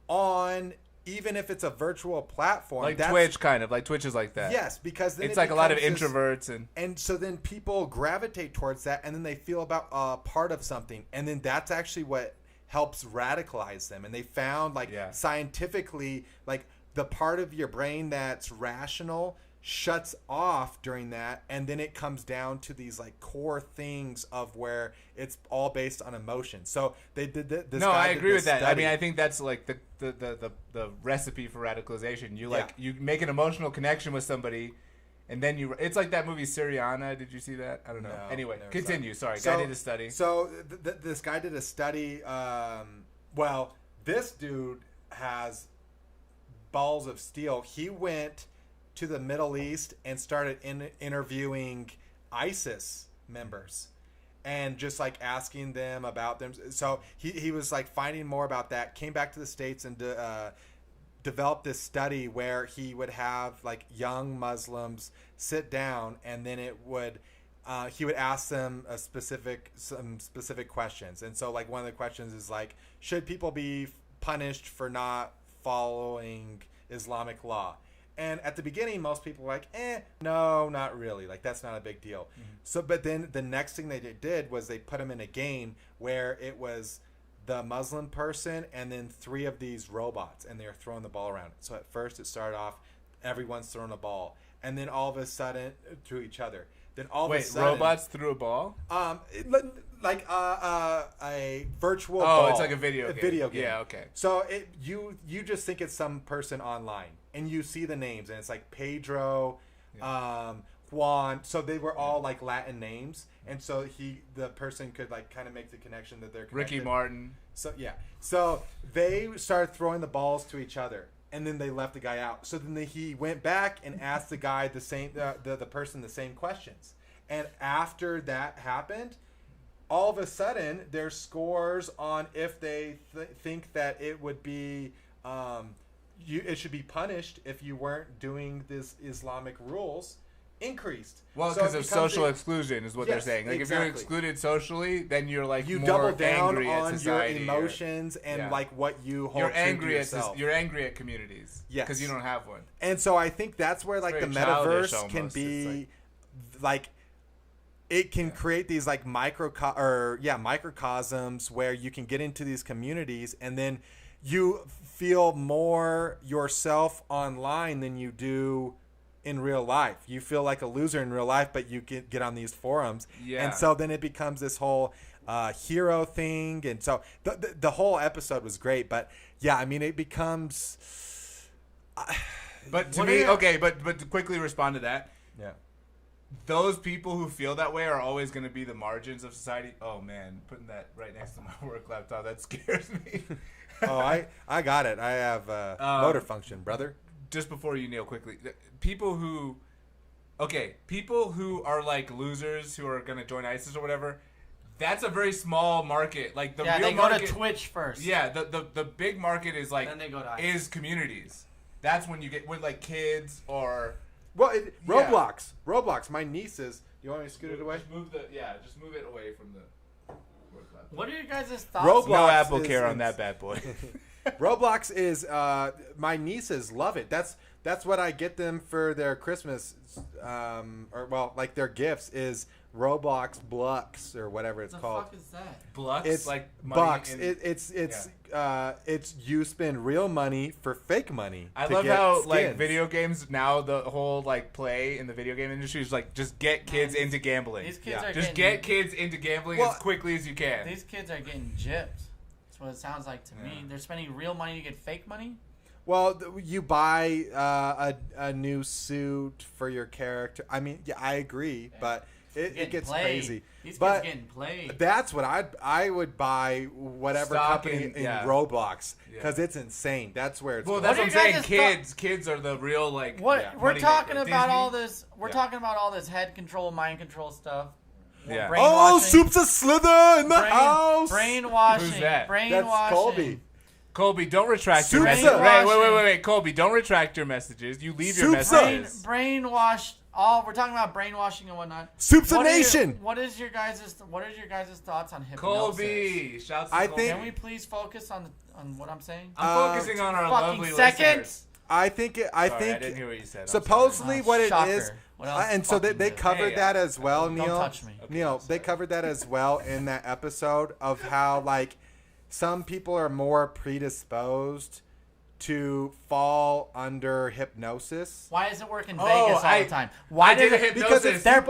on, even if it's a virtual platform, like Twitch, kind of like Twitch is like that. Yes, because then it's like a lot of introverts and so then people gravitate towards that, and then they feel about part of something, and then that's actually what helps radicalize them. And they found scientifically, like the part of your brain that's rational shuts off during that, and then it comes down to these like core things of where it's all based on emotion. So they did this. No, I agree with that. Study. I mean, I think that's like the recipe for radicalization. You make an emotional connection with somebody, and then it's like that movie Syriana. Did you see that? I don't know. No, anyway, continue. Sorry, so, guy did a study. So this guy did a study. This dude has balls of steel. He went to the Middle East and started interviewing ISIS members and just like asking them about them. So he was like finding more about that, came back to the States and developed this study where he would have like young Muslims sit down, and then he would ask them some specific questions. And so like one of the questions is like, should people be punished for not following Islamic law? And at the beginning, most people were like, no, not really. Like, that's not a big deal. Mm-hmm. So, but then the next thing they did was they put them in a game where it was the Muslim person and then 3 of these robots, and they were throwing the ball around. So at first it started off, everyone's throwing a ball. And then all of a sudden, to each other. Then all of a sudden... robots threw a ball? Like a virtual ball. Oh, it's like a video game. Yeah, okay. So you just think it's some person online, and you see the names, and it's like Pedro, Juan. So they were all like Latin names, and so the person could like kind of make the connection that they're connected. Ricky Martin. So yeah, so they started throwing the balls to each other, and then they left the guy out. So then he went back and asked the guy the person the same questions, and after that happened, all of a sudden their scores on if they think that it would be it should be punished if you weren't doing this Islamic rules increased. Well, because of social exclusion is what they're saying. Like exactly. if you're excluded socially, then you're like you more double down angry on at society. your emotions and like what you hold you're true angry to at yourself. you're angry at communities. Yes, because you don't have one. And so I think that's where like the metaverse can be like it can create these like microcosms where you can get into these communities and then you feel more yourself online than you do in real life. You feel like a loser in real life, but you get on these forums. Yeah. And so then it becomes this whole hero thing. And so the whole episode was great. But yeah, I mean, it becomes... but to me, okay, but to quickly respond to that. Yeah. Those people who feel that way are always going to be the margins of society. Oh, man, putting that right next to my work laptop, that scares me. Oh, I got it. I have motor function, brother. Just before you, Neil, quickly. People who are like losers who are going to join ISIS or whatever, that's a very small market. Like the real they market, go to Twitch first. Yeah, the big market is like then they go to ISIS. Is communities. That's when you get with like kids or Roblox. Roblox. My nieces. You want me to scoot it away? Just move it away from the work laptop. What are you guys' thoughts? Roblox no Apple Care on that bad boy. Roblox is my nieces love it. That's what I get them for their Christmas, like their gifts is Roblox Blux or whatever it's called. What the fuck is that? Blux? It's like bucks. It's you spend real money for fake money. I love how like video games now the whole like play in the video game industry is like just get kids into gambling. These kids are just get kids into gambling as quickly as you can. These kids are getting gypped. That's what it sounds like to me. They're spending real money to get fake money. Well, you buy a new suit for your character. I mean, yeah, I agree, but it gets crazy. These kids getting played. That's what I would buy whatever company in Roblox because it's insane. That's where it's. Well, that's what I'm saying. Kids are the real like. What we're talking about all this. We're talking about all this head control, mind control stuff. Yeah. Oh, Soup's a Slither in the house. Brainwashing. Who's that? Brainwashing. That's Colby. Colby, don't retract your Soup's messages. Wait. Colby, don't retract your messages. You leave your messages. Brainwash. We're talking about brainwashing and whatnot. Soup's a nation. What is your guys' thoughts on hypnosis? Colby, shouts to Colby. Can we please focus on what I'm saying? I'm focusing on our lovely seconds. listeners. I think. I didn't hear what you said. Supposedly, what it shocker. is, What else and so they covered that as well, Neil. Don't touch me. Neil, they covered that as well in that episode of how like some people are more predisposed to fall under hypnosis. Why does it work in Vegas all the time? Why did it hypnosis? Because they're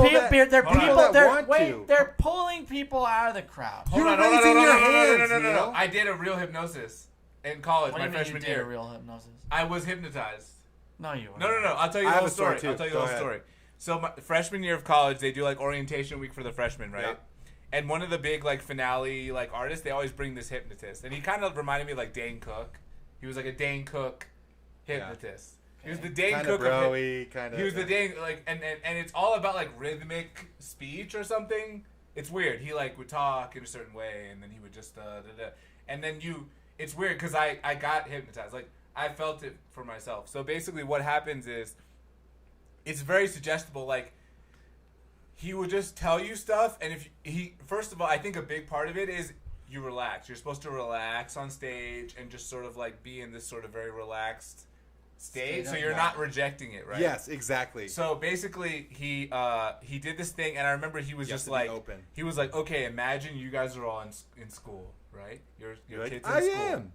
they're pulling people out of the crowd. Hold on, no. I did a real hypnosis in college, What my do you mean freshman you did year. a real hypnosis? I was hypnotized. No, you weren't. No. I'll tell you the have whole a story, story. too. I'll tell you the whole story. So my freshman year of college, they do like orientation week for the freshmen, right? Yeah. And one of the big like finale like artists, they always bring this hypnotist, and he kind of reminded me of like Dane Cook. He was like a Dane Cook hypnotist. Yeah. He was the Dane Cook. He was the Dane like, and it's all about like rhythmic speech or something. It's weird. He like would talk in a certain way, and then he would just and then it's weird because I got hypnotized. Like I felt it for myself. So basically, what happens is, it's very suggestible. Like he would just tell you stuff, and first of all, I think a big part of it is you relax. You're supposed to relax on stage and just sort of like be in this sort of very relaxed state, so you're not rejecting it, right? Yes, exactly. So basically, he did this thing, and I remember he was just like, he was like, okay, imagine you guys are all in school, right? Your kids in school. I am.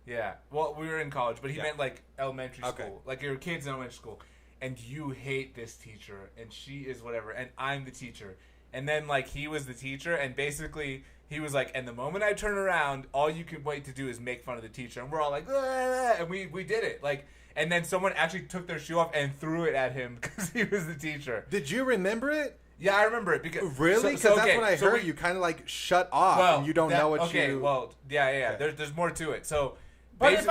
Yeah. Well, we were in college, but he meant like elementary school, like your kids in elementary school, and you hate this teacher, and she is whatever, and I'm the teacher, and then like he was the teacher, and basically he was like, and the moment I turn around, all you can wait to do is make fun of the teacher. And we're all like, "Ah," and we did it. Like, and then someone actually took their shoe off and threw it at him because he was the teacher. Did you remember it? Yeah, I remember it. Because Really? Because that's what I heard. You kind of like shut off and you don't know what you... Okay, well, yeah. There's more to it. So... But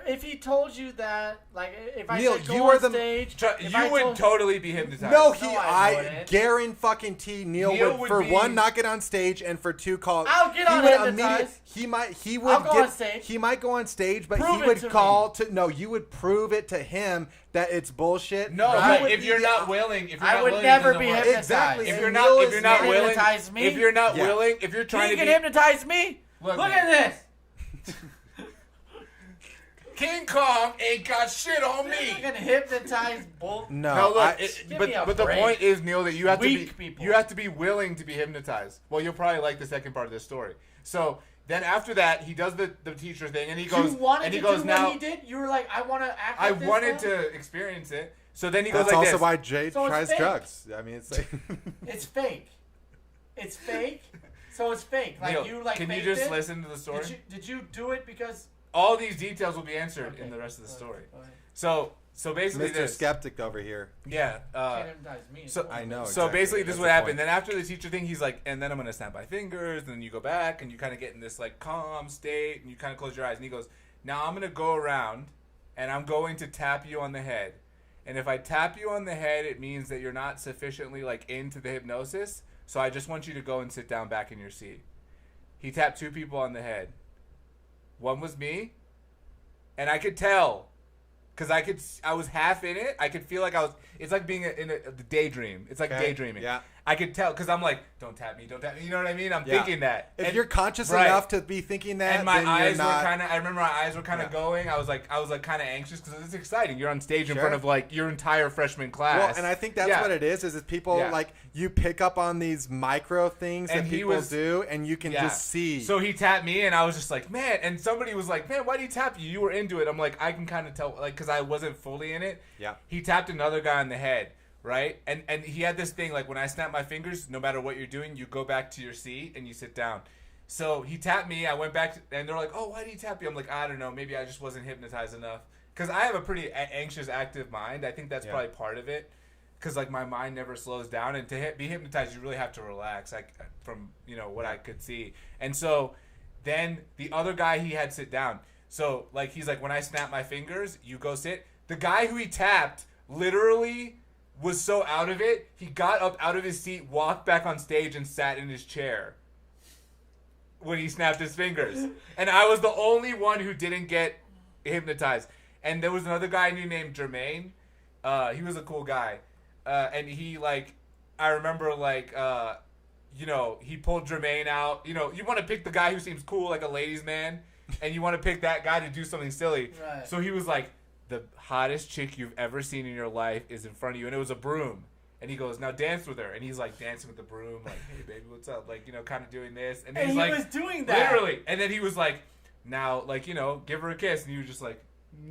if he told you that, like, if I Neil, said go you on are the stage, you would totally be hypnotized. No, I I guarantee Neil would for one not get on stage and for two call. I'll get on hypnotized. He would I'll go on stage. He might go on stage, but Prove he would it to call to no. You would prove it to him that it's bullshit. No, Right. but if you're not willing, I would never be hypnotized. Exactly. If And you're Neil not is willing, hypnotize me. if you're not willing, if you're trying He to can be hypnotize me. Look at this. King Kong ain't got shit on You me. can hypnotize bull. No, Look, Give me a but the break. point is, Neil, that you have Weak to be people. you have to be willing to be hypnotized. Well, you'll probably like the second part of this story. So then after that, he does the teacher thing, and he goes, You wanted and he to goes do now. what he did. You were like, I want to act. I like this wanted now? to experience it. So then he goes that's like also this. why Jay So it's tries fake. drugs. I mean, it's like It's fake. It's fake. So it's fake. Like Neil, you like. can you faked just it? listen to the story? Did you do it because? All these details will be answered Okay. in the rest of the story. Go ahead. So basically Mr. this. Skeptic over here. Yeah. Can't hypnotize me. So I know. So exactly. basically, this That's is what the happened. point. Then after the teacher thing, he's like, and then I'm gonna snap my fingers. And then you go back, and you kind of get in this like calm state, and you kind of close your eyes. And he goes, now I'm gonna go around, and I'm going to tap you on the head. And if I tap you on the head, it means that you're not sufficiently like into the hypnosis. So I just want you to go and sit down back in your seat. He tapped 2 people on the head. One was me, and I could tell. Because I was half in it. I could feel like I was. It's like being in a daydream. It's like daydreaming. Yeah. I could tell because I'm like, don't tap me, don't tap me. You know what I mean? I'm thinking that. If And- you're conscious right. enough to be thinking that, and my then eyes you're not, were kind of. I remember my eyes were kind of Yeah. going. I was like kind of anxious because it's exciting. You're on stage in Sure. front of like your entire freshman class. Well, and I think that's what it is people Yeah. like you pick up on these micro things And that he people was- do, and you can just see. So he tapped me, and I was just like, man. And somebody was like, man, why did he tap you? You were into it. I'm like, I can kind of tell, like, because I wasn't fully in it. Yeah. He tapped another guy on the head, right? And he had this thing, like, when I snap my fingers, no matter what you're doing, you go back to your seat and you sit down. So he tapped me. I went back, and they're like, oh, why did he tap you? I'm like, I don't know. Maybe I just wasn't hypnotized enough. Because I have a pretty anxious, active mind. I think that's probably part of it. Because, like, my mind never slows down. And to be hypnotized, you really have to relax, like, from, what I could see. And so then the other guy he had sit down. So, like, he's like, when I snap my fingers, you go sit. The guy who he tapped literally was so out of it, he got up out of his seat, walked back on stage, and sat in his chair when he snapped his fingers. And I was the only one who didn't get hypnotized. And there was another guy I knew named Jermaine. He was a cool guy. And he, like, I remember, like, he pulled Jermaine out. You want to pick the guy who seems cool, like a ladies' man, and you want to pick that guy to do something silly. Right. So he was like, the hottest chick you've ever seen in your life is in front of you, and it was a broom. And he goes, now dance with her. And he's like dancing with the broom, like, hey, baby, what's up? Like, kind of doing this. And, he's he like, was doing that. literally. And then he was like, now, like, give her a kiss. And you were just like,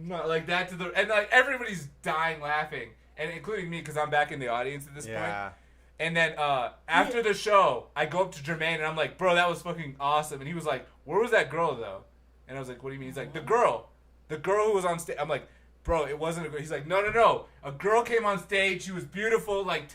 like that to the, and like everybody's dying laughing, and including me because I'm back in the audience at this point. And then after the show, I go up to Jermaine and I'm like, bro, that was fucking awesome. And he was like, where was that girl though? And I was like, what do you mean? He's like, the girl who was on stage. I'm like, bro, it wasn't a girl. He's like, no, a girl came on stage. She was beautiful. Like,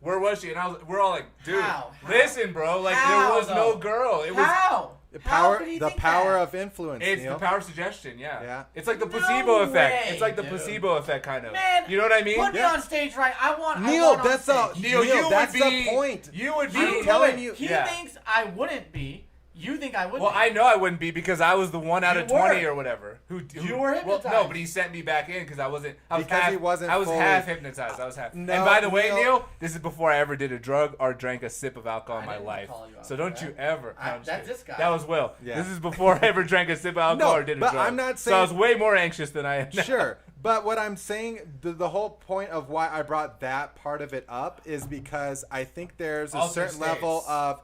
where was she? And we're all like, dude, listen, bro. Like, there was no girl. It was How? The How power, could he the think power that? of influence. It's Neil. the power of suggestion, yeah. Yeah. It's like the No placebo effect. way, It's like the dude. placebo effect, kind of. Man, you know what I mean? Put me on stage, right? I want Neil, on that's stage. Neil, you that's would be the point. You would be. I'm telling you. He Yeah. thinks I wouldn't be. You think I would Well, be. I know I wouldn't be because I was the 1 out of You 20 were. or whatever. Who You were Well, hypnotized. no, but he sent me back in because I wasn't. Because he wasn't I was fully- half hypnotized. I was half. No, and by the way, Neil- Neil, this is before I ever did a drug or drank a sip of alcohol in I my didn't life. call you out So for don't that. you ever. No, I'm just that's kidding. this guy. That was Will. Yeah. This is before I ever drank a sip of alcohol or did a but drug. I'm not So I was saying- way more anxious than I am now. Sure. But what I'm saying, the whole point of why I brought that part of it up is because I think there's a Altered certain level states. of,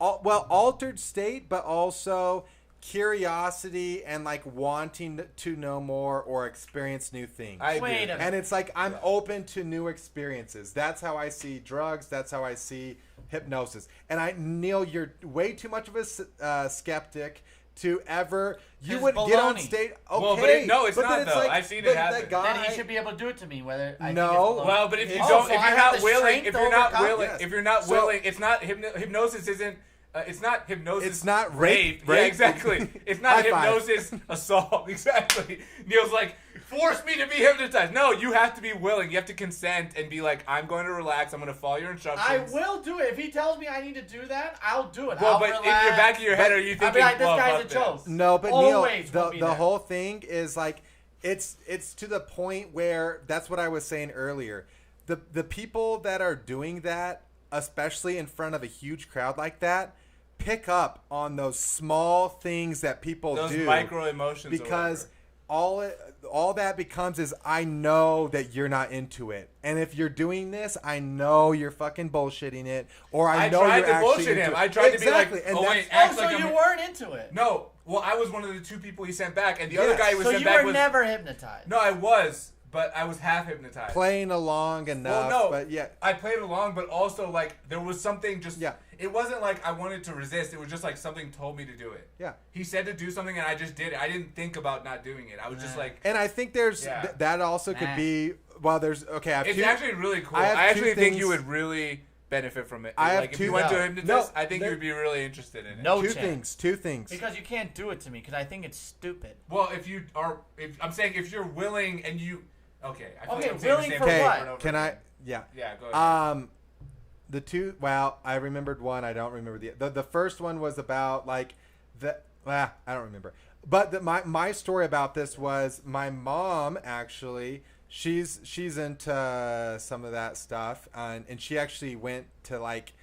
altered state, but also curiosity and like wanting to know more or experience new things. I agree. Wait with a that. And it's like I'm open to new experiences. That's how I see drugs. That's how I see hypnosis. And Neil, you're way too much of a skeptic to ever. You It's would get on baloney. stage. Okay, Well, but it's but not, then though. I've seen it happen. That guy, Then he should be able to do it to me. Whether I No. think it's baloney. Well, but if you Oh, don't, so if I you're have not the willing, strength if to you're not overcome? willing, Yes. if you're not So- willing, it's not hypnosis. Isn't it's not hypnosis? It's not rape. Yeah, exactly. It's not High five. hypnosis assault. Exactly. Neil's like, force me to be hypnotized. No, you have to be willing. You have to consent and be like, I'm going to relax. I'm going to follow your instructions. I will do it. If he tells me I need to do that, I'll do it. Well, I'll but relax. in your back of your head, are you I'll thinking, be like, this well, guy's a fuck joke. this? No, but Always Neil, will be the there. whole thing is like it's to the point where that's what I was saying earlier. The people that are doing that, especially in front of a huge crowd like that, pick up on those small things that people Those do micro emotions. or because whatever. all that becomes is I know that you're not into it, and if you're doing this, I know you're fucking bullshitting it, or I know tried you're to actually bullshit into him. it. I tried to be like, Exactly, and oh that's- wait, Oh, act so like you I'm. weren't into it. No, well, I was one of the 2 people he sent back, and the Yes. other guy who was So sent you back were was never hypnotized. No, I was, but I was half hypnotized. playing along enough. Well, no, but yeah. I played along, but also like there was something just. Yeah. It wasn't like I wanted to resist. It was just like something told me to do it. Yeah. He said to do something, and I just did it. I didn't think about not doing it. I was just Nah. like, And I think there's Yeah. that also could Nah. be there's okay. I have it's two, actually really cool. I I, have two actually think you things- would really benefit from it. I have like if two- you went to a No. hypnotist, No, I think there- you would be really interested in it. No two chance. things. Two things. Because you can't do it to me. Because I think it's stupid. Well, if I'm saying if you're willing and you, okay. I feel Okay, like I'm saying the willing same for thing Okay, what? over and over can I? again. Yeah. Yeah, go ahead. The two. Well, I remembered one. I don't remember the first one was about like I don't remember. But my story about this was my mom actually. She's into some of that stuff, and she actually went to like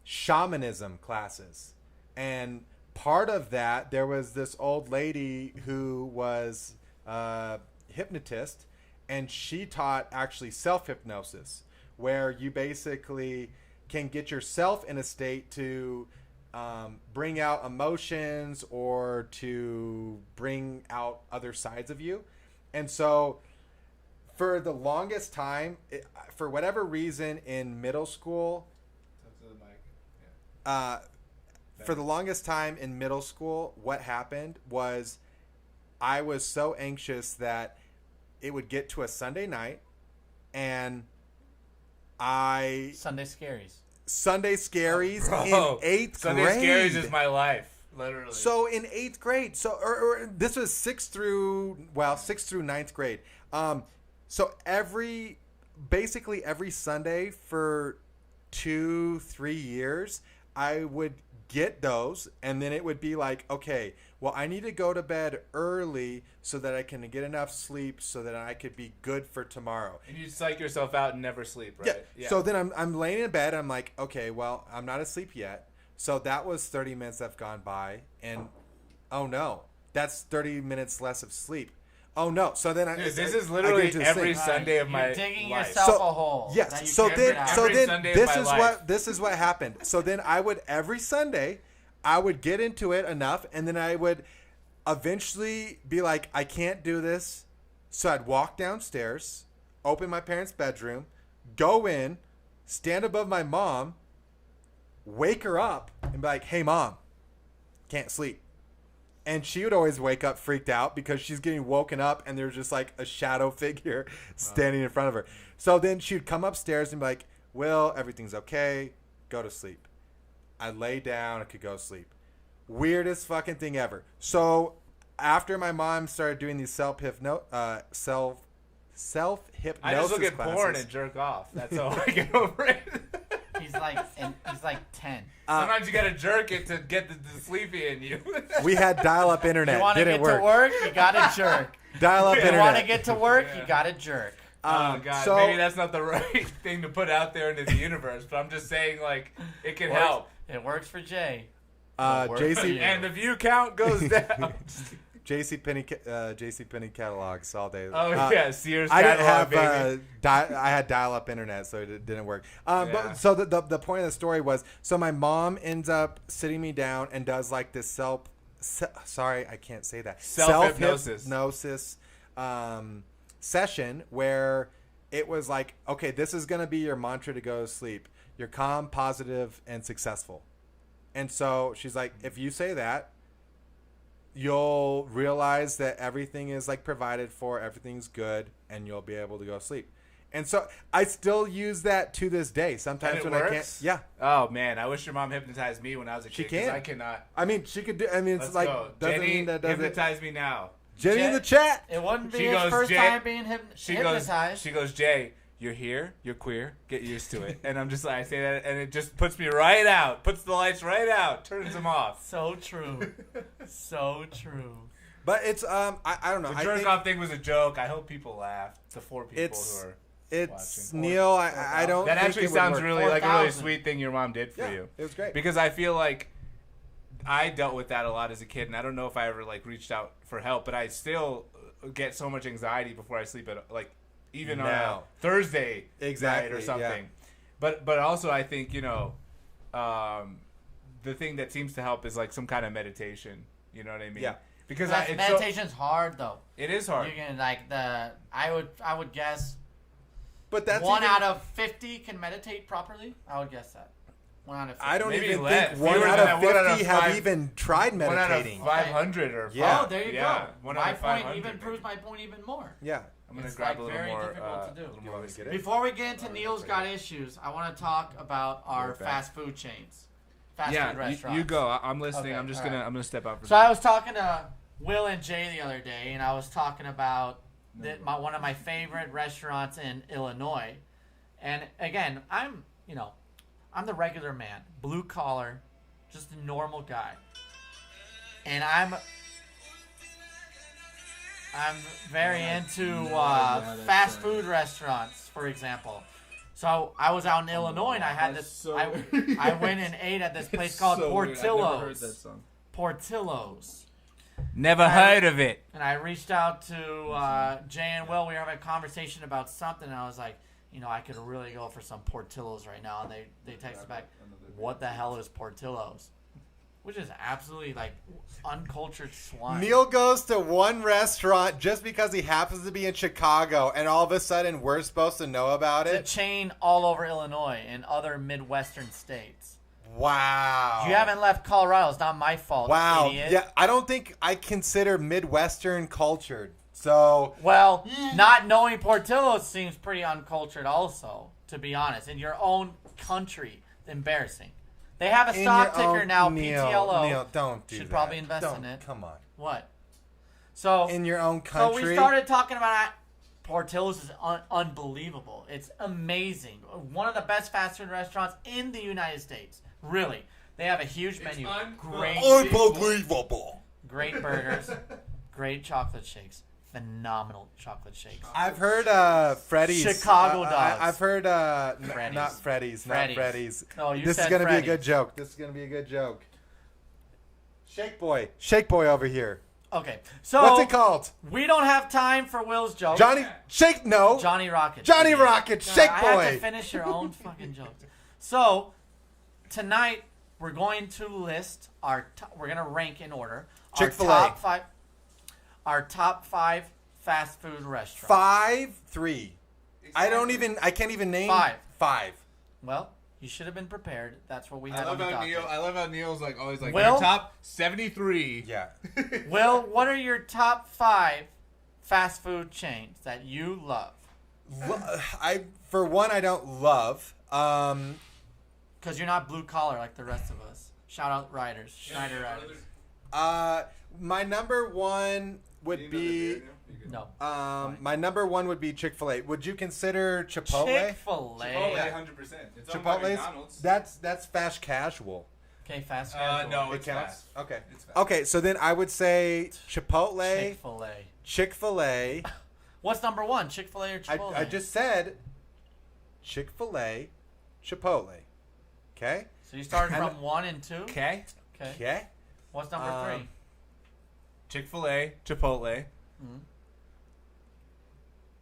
shamanism classes, and part of that there was this old lady who was a hypnotist, and she taught actually self-hypnosis, where you basically can get yourself in a state to bring out emotions or to bring out other sides of you. And so for the longest time, for whatever reason in middle school, for the longest time in middle school, what happened was I was so anxious that it would get to a Sunday night, and Sunday scaries. Sunday scaries Bro, in 8th Sunday grade. Scaries is my life, literally. So in 8th grade, or this was 6th through 9th grade. So basically every Sunday for 2-3 years, I would get those, and then it would be like, okay, well, I need to go to bed early so that I can get enough sleep so that I could be good for tomorrow. and you psych yourself out and never sleep, right? Yeah. So then I'm laying in bed. I'm like, okay, well, I'm not asleep yet. So that was 30 minutes that have gone by, and oh no, that's 30 minutes less of sleep. Oh no. So then Dude, this is literally every Sunday of my You're digging life. yourself So- a hole. that Yes. you So can't then, get out. so Every then, Sunday of my this is what happened. So then I would every Sunday, I would get into it enough, and then I would eventually be like, I can't do this. So I'd walk downstairs, open my parents' bedroom, go in, stand above my mom, wake her up, and be like, hey, Mom, can't sleep. And she would always wake up freaked out because she's getting woken up and there's just like a shadow figure standing in front of her. So then she'd come upstairs and be like, Will, everything's okay. Go to sleep. I lay down. I could go sleep. Weirdest fucking thing ever. So after my mom started doing these self-hypnosis I just look at porn classes, and jerk off. That's how I get over it. He's like 10. Sometimes you gotta jerk it to get the sleepy in you. we had dial-up internet. You want to Didn't get work. to work? You gotta jerk. Dial-up You internet. want to get to work? You gotta jerk. Oh god, so- maybe that's not the right thing to put out there into the universe, but I'm just saying like it can help. It works for Jay. JC Yeah. And the view count goes down. JC Penney catalogs all day. Oh yeah, Sears I didn't catalog, have baby. I had dial-up internet, so it didn't work. Yeah. But so the point of the story was, so my mom ends up sitting me down and does like this sorry, I can't say that. Self-hypnosis. Self-hypnosis session where it was like, okay, this is gonna be your mantra to go to sleep. You're calm, positive, and successful. And so she's like, if you say that, you'll realize that everything is like provided for, everything's good, and you'll be able to go sleep. And so I still use that to this day. Sometimes when I can't. Yeah. Oh man, I wish your mom hypnotized me when I was a kid. She can. I cannot. I mean, she could do. I mean, it's Let's like go. doesn't Jenny, mean that doesn't. hypnotize me now. Jenny in the chat. It wouldn't be She his goes, first Jay- time being She hypnotized. goes, Jay, you're here, you're queer, get used to it. And I'm just like, I say that, and it just puts me right out, puts the lights right out, turns them off. So true. So true. But it's I don't know. The I jerk think off thing was a joke. I hope people laughed. The 4 people who are it's watching. Neil. I don't. That think actually it would sounds work. really like a really 4,000. sweet thing your mom did for Yeah, you. it was great. Because I feel like I dealt with that a lot as a kid, and I don't know if I ever like reached out for help, but I still get so much anxiety before I sleep at like even on a Now. Thursday Exactly, night or something. yeah. But also I think the thing that seems to help is like some kind of meditation. You know what I mean? Yeah. Because Meditation's hard though. it is hard. You can I would guess But that's 1 even- out of 50 can meditate properly. I would guess that. 1 out of 50. I don't Maybe even less. think 1 Fewer out than of that, 1 out of 50 have 5 even tried 1 out of meditating. 500 or Yeah. Oh, there you yeah, go. 1 My out of point 500 even maybe. proves my point even more. Yeah. I'm gonna It's, grab like, a little very more. difficult to do. little You more want me to whiskey. get it? Before we get into Neil's Got Issues, I want to talk about our Right back. fast food chains. Fast food Yeah, restaurants. you go. I'm listening. Okay, I'm just all right. I'm gonna step out for. So I was talking to Will and Jay the other day, and I was talking about one of my favorite restaurants in Illinois. And again, I'm the regular man, blue collar, just a normal guy. And I'm very into fast food restaurants, for example. So I was out in Illinois, and I had this. I went and ate at this place called Portillo's. Portillo's. Never heard of it. And I reached out to Jay and Will. We were having a conversation about something, and I was like, I could really go for some Portillo's right now. And they texted back, what the hell is Portillo's? Which is absolutely like uncultured swine. Neil goes to one restaurant just because he happens to be in Chicago, and all of a sudden we're supposed to know about It's a it. chain all over Illinois and other Midwestern states. Wow. You haven't left Colorado. It's not my fault, Wow. idiot. Yeah, I don't think I consider Midwestern cultured. So Well, not knowing Portillo's seems pretty uncultured also, to be honest. In your own country, embarrassing. They have a in stock your ticker own- now, Neil, PTLO. Neil, don't do Should that. probably invest Don't. in it. Come on. What? So In your own So country. we started talking about Portillo's is unbelievable. It's amazing. One of the best fast food restaurants in the United States. Really. They have a huge menu. Unbelievable. Great burgers. Great chocolate shakes. Phenomenal chocolate shakes. I've heard Freddy's. Chicago dogs. I've heard Freddy's. not Freddy's. Not Freddy's. Freddy's. No, you This said is gonna Freddy's. be a good joke. This is gonna be a good joke. Shake boy over here. Okay. So What's it called? we don't have time for Will's joke. Johnny Shake. No. Johnny Rocket. Johnny idiot. Rocket. No, Shake I have boy. to finish your own fucking jokes. So tonight we're going to list we're going to rank in order Chick-fil-A. our top 5 fast food restaurants. 5, 3. I can't even name 5. Well, you should have been prepared. That's what we I had on love the how docket. Neil's like always like Will? your top 73. Yeah. Will, what are your top 5 fast food chains that you love? For one, I don't love. Because you're not blue collar like the rest of us. Shout out Riders. Schneider Riders. My number one would be. No. My number one would be Chick-fil-A. Would you consider Chipotle? Chick-fil-A. Chipotle, Yeah. 100%. It's owned by Chipotle's. McDonald's. That's fast casual. Okay, fast casual. No, It it's counts? fast. Okay. It's fast. Okay, so then I would say Chipotle, Chick-fil-A. Chick-fil-A. What's number 1, Chick-fil-A or Chipotle? I just said Chick-fil-A, Chipotle. Okay? So you started from 1 and 2? Okay. Okay. Okay? What's number 3? Chick-fil-A, Chipotle. Mhm.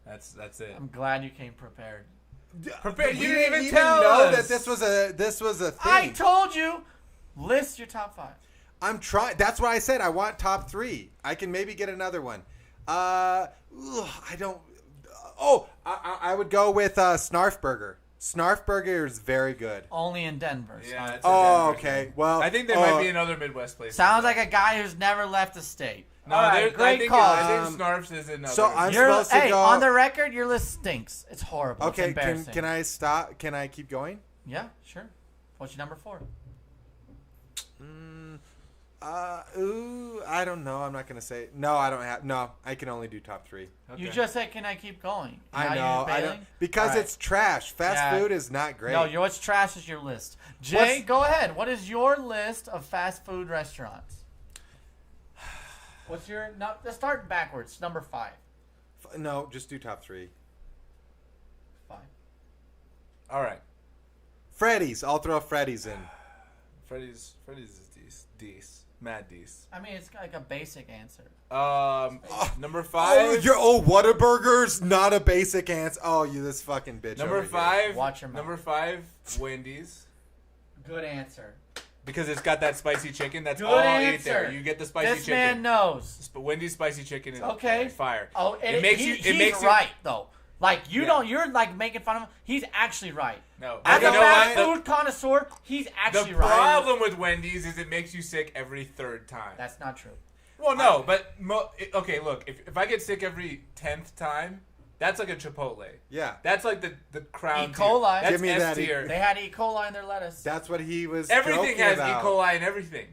That's it. I'm glad you came prepared. Prepared. We You didn't even even tell know us. that this was a thing. I told you! List your top 5. I'm trying. That's what I said. I want top 3. I can maybe get another one. I don't. Oh, I would go with Snarf Burger. Snarf Burger is very good. Only in Denver. Yeah. so- It's a Oh, Denver okay. thing. Well, I think there might be another Midwest place. Sounds like a guy who's never left the state. No, All right, I great think, call. I think Snarf's is another. So I'm You're- supposed to hey, go. on the record, your list stinks. It's horrible. It's Okay, embarrassing. can I stop? Can I keep going? Yeah, sure. What's your number 4? I don't know. I'm not gonna say. No, I don't have. No, I can only do top 3. Okay. You just said, "Can I keep going?" I Now know. you're I bailing? don't because All right. it's trash. Fast Yeah. food is not great. No, what's trash is your list. Jay, What's- go ahead. What is your list of fast food restaurants? What's your? No, let's start backwards. Number 5. No, just do top 3. 5. All right. Freddy's. I'll throw Freddy's in. Freddy's is Dece. Mad Dece. I mean, it's like a basic answer. Number 5. Whataburger's not a basic answer. Oh, you this fucking bitch. Number over here. 5. Watch your mouth. Number 5. Wendy's. Good answer. Because it's got that spicy chicken. That's Good all I'll eat there. answer. You get the spicy This chicken. man knows. But Wendy's spicy chicken is Okay. fire. Oh, it makes you. he's It makes you right though. Like you Yeah. don't. You're like making fun of him. He's actually right. No. As You a know fast what? food connoisseur, he's actually The right. problem with Wendy's is it makes you sick every third time. That's not true. Well, no, but okay. Look, if I get sick every 10th time, that's like a Chipotle. Yeah, That's like the crown. E. coli. Tier. That's Give me S that tier. They had E. coli in their lettuce. that's what he was. Everything joking has about. E. coli and everything.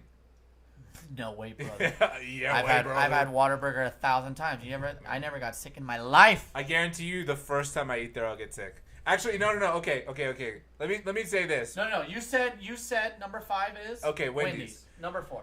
No way, brother. Yeah, I've brother. had Whataburger 1,000 times. I never got sick in my life. I guarantee you, the first time I eat there, I'll get sick. Actually, no. Okay. Let me say this. No. You said number 5 is Okay, Wendy's. Number 4.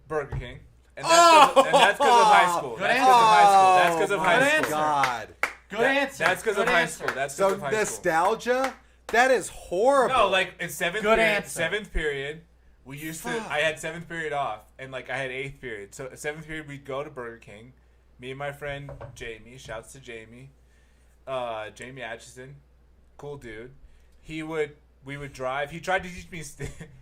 Burger King. And that's because of high school. Good That's answer. because of high school. That's because of Oh, high Good school. answer. God. Good answer. That's because of Good high answer. school. That's So because of high school. nostalgia. That is horrible. No, like in seventh Good period. answer. Seventh period, we used to. Fuck. I had seventh period off, and like I had eighth period. So seventh period, we'd go to Burger King. Me and my friend Jamie. Shouts to Jamie. Jamie Atchison, cool dude. We would drive. He tried to teach me.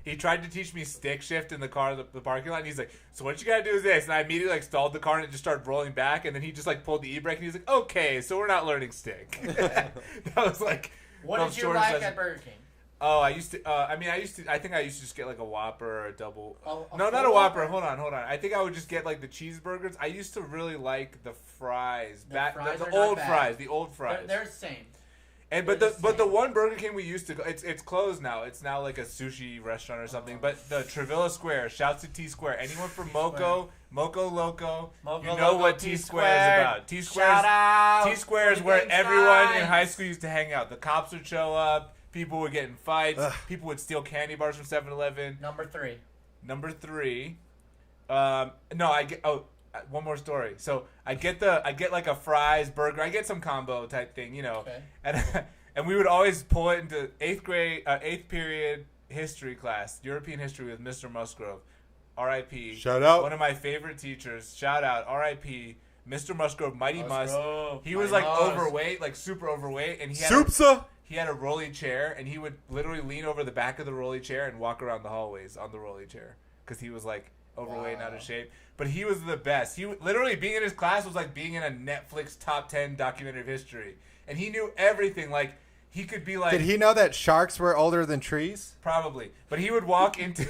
He tried to teach me stick shift in the car, the parking lot. And he's like, "So what you gotta do is this." And I immediately like stalled the car and it just started rolling back. And then he just like pulled the e-brake and he's like, "Okay, so we're not learning stick." That was like. What the did you shortest like lesson. at Burger King? Oh, I used to. I think I used to just get like a Whopper or a double. A No, not a full Whopper. Whopper? Hold on. I think I would just get like the cheeseburgers. I used to really like the fries. The fries The are old not bad. fries. The old fries. They're the same. And they're but the the one Burger King we used to go, it's closed now. It's now like a sushi restaurant or something. But the Trevilla Square, shouts to T Square. Anyone from Moco Loco, Moco you know Loco, what T Square is about. T Square Shout out. T Square is for where getting everyone in signs. high school used to hang out. The cops would show up. People would get in fights. Ugh. People would steal candy bars from 7-Eleven. Number 3. Number 3, one more story. So I get like a fries burger. I get some combo type thing, you know. Okay. And we would always pull it into eighth period history class, European history with Mr. Musgrove, R.I.P. Shout out. One of my favorite teachers. Shout out, R.I.P. Mr. Musgrove, Mighty Mus. Musgrove, He was Mighty like Mus. overweight, like super overweight, and he had Soupsa. he had a rolly chair, and he would literally lean over the back of the rolly chair and walk around the hallways on the rolly chair because he was like overweight and out of shape. But he was the best. Literally being in his class was like being in a Netflix top 10 documentary of history, and he knew everything. Like he could be like Did he know that sharks were older than trees? probably, but he would walk into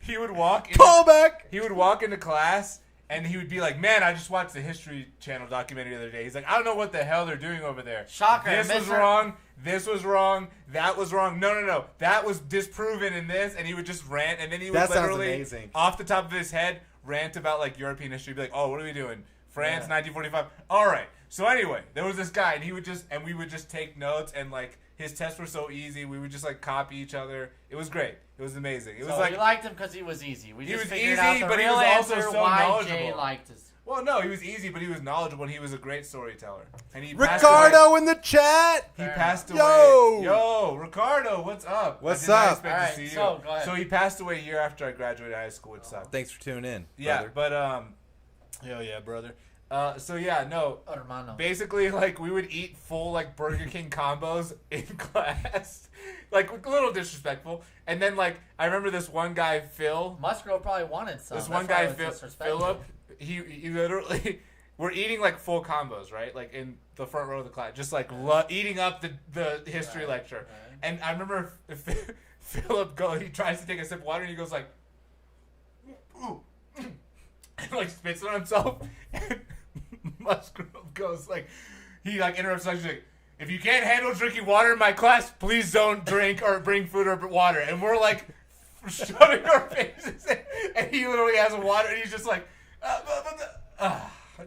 Callback. He would walk into class. And he would be like, "Man, I just watched the History Channel documentary the other day." He's like, "I don't know what the hell they're doing over there. Shocker, This was Mr. wrong. This was wrong. That was wrong. No. That was disproven in this." And he would just rant. And then he would That sounds literally, amazing. off the top of his head, rant about like European history. Be like, "Oh, what are we doing? France, Yeah. 1945. All right." So anyway, there was this guy, and we would just take notes, and like his tests were so easy, we would just like copy each other. It was great. It was amazing. It was So like you liked him because he was easy. We He just was figured easy, out the but he real was also answer so why Jay knowledgeable. liked us. Well, no, he was easy, but he was knowledgeable, and he was a great storyteller. And he passed Ricardo away. in the chat. He Fair passed away. Yo! Yo, Ricardo, what's up? What's I did not up? expect All to right, see you. so, go ahead. So he passed away a year after I graduated high school, which sucked. Thanks for tuning in. Yeah, brother. but hell yeah, brother. So yeah, no. Hermano. Basically, like we would eat full like Burger King combos in class, like a little disrespectful. And then like I remember this one guy, Phil. Musgrove probably wanted some. This That's one why guy, it was disrespectful. Philip. He literally we're eating like full combos, right? Like in the front row of the class, just like eating up the history lecture. Right. And I remember Philip he tries to take a sip of water and he goes like, ooh, and like spits on himself. And Musgrove goes like, he like interrupts us like, if you can't handle drinking water in my class, please don't drink or bring food or water. And we're like shoving our faces in, and he literally has a water and he's just like,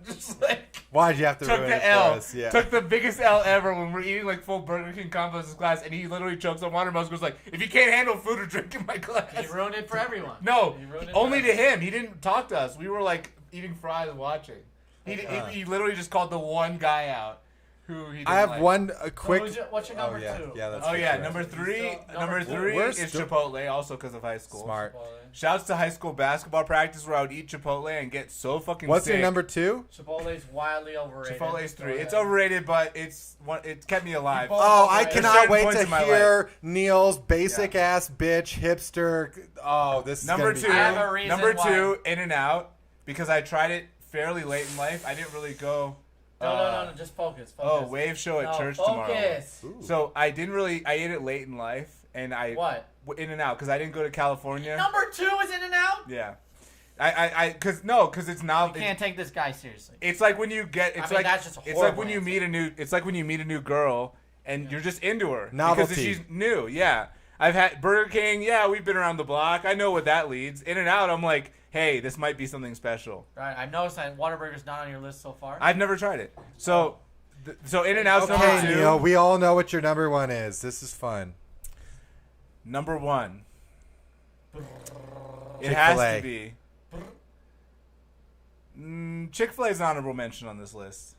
just like. Why'd you have to took ruin the it for L. us? Yeah. Took the biggest L ever when we're eating like full Burger King combos in class, and he literally chokes on water. Musgrove's like, if you can't handle food or drink in my class, He ruined it for everyone. no, He ruined it only for to him. He didn't talk to us. We were like eating fries and watching. He literally just called the one guy out who he didn't I have like. one quick. What's your number yeah. two? Yeah, that's Oh for yeah, sure. number three. Number Number 3 We're is still- Chipotle, also because of high school. Smart. Shouts to high school basketball practice where I would eat Chipotle and get so fucking What's sick. your number 2? Chipotle's wildly overrated. Chipotle's 3. Go It's ahead. overrated, but it kept me alive. Oh, I There's cannot certain wait points to in my hear Neil's basic ass bitch hipster. Oh, this is Number gonna be 2, great. I have a reason number why. 2, In-N-Out, because I tried it fairly late in life. I didn't really go. No, just focus. Oh, wave show at church tomorrow. Focus. Ooh. So I ate it late in life, and What? In-N-Out, because I didn't go to California. Number 2 is In-N-Out? Yeah, because it's now. You can't take this guy seriously. It's like when you get. It's I mean, like that's just a it's like when horrible you meet a new. It's like when you meet a new girl and you're just into her Novelty. because she's new. Yeah, I've had Burger King. Yeah, we've been around the block. I know what that leads. In-N-Out, I'm like, hey, this might be something special. Right, I've noticed that Whataburger's not on your list so far. I've never tried it. So In-N-Out's Okay, number 2. Neil, we all know what your number 1 is. This is fun. Number 1. It has Chick-fil-A. to be. Chick-fil-A's an honorable mention on this list.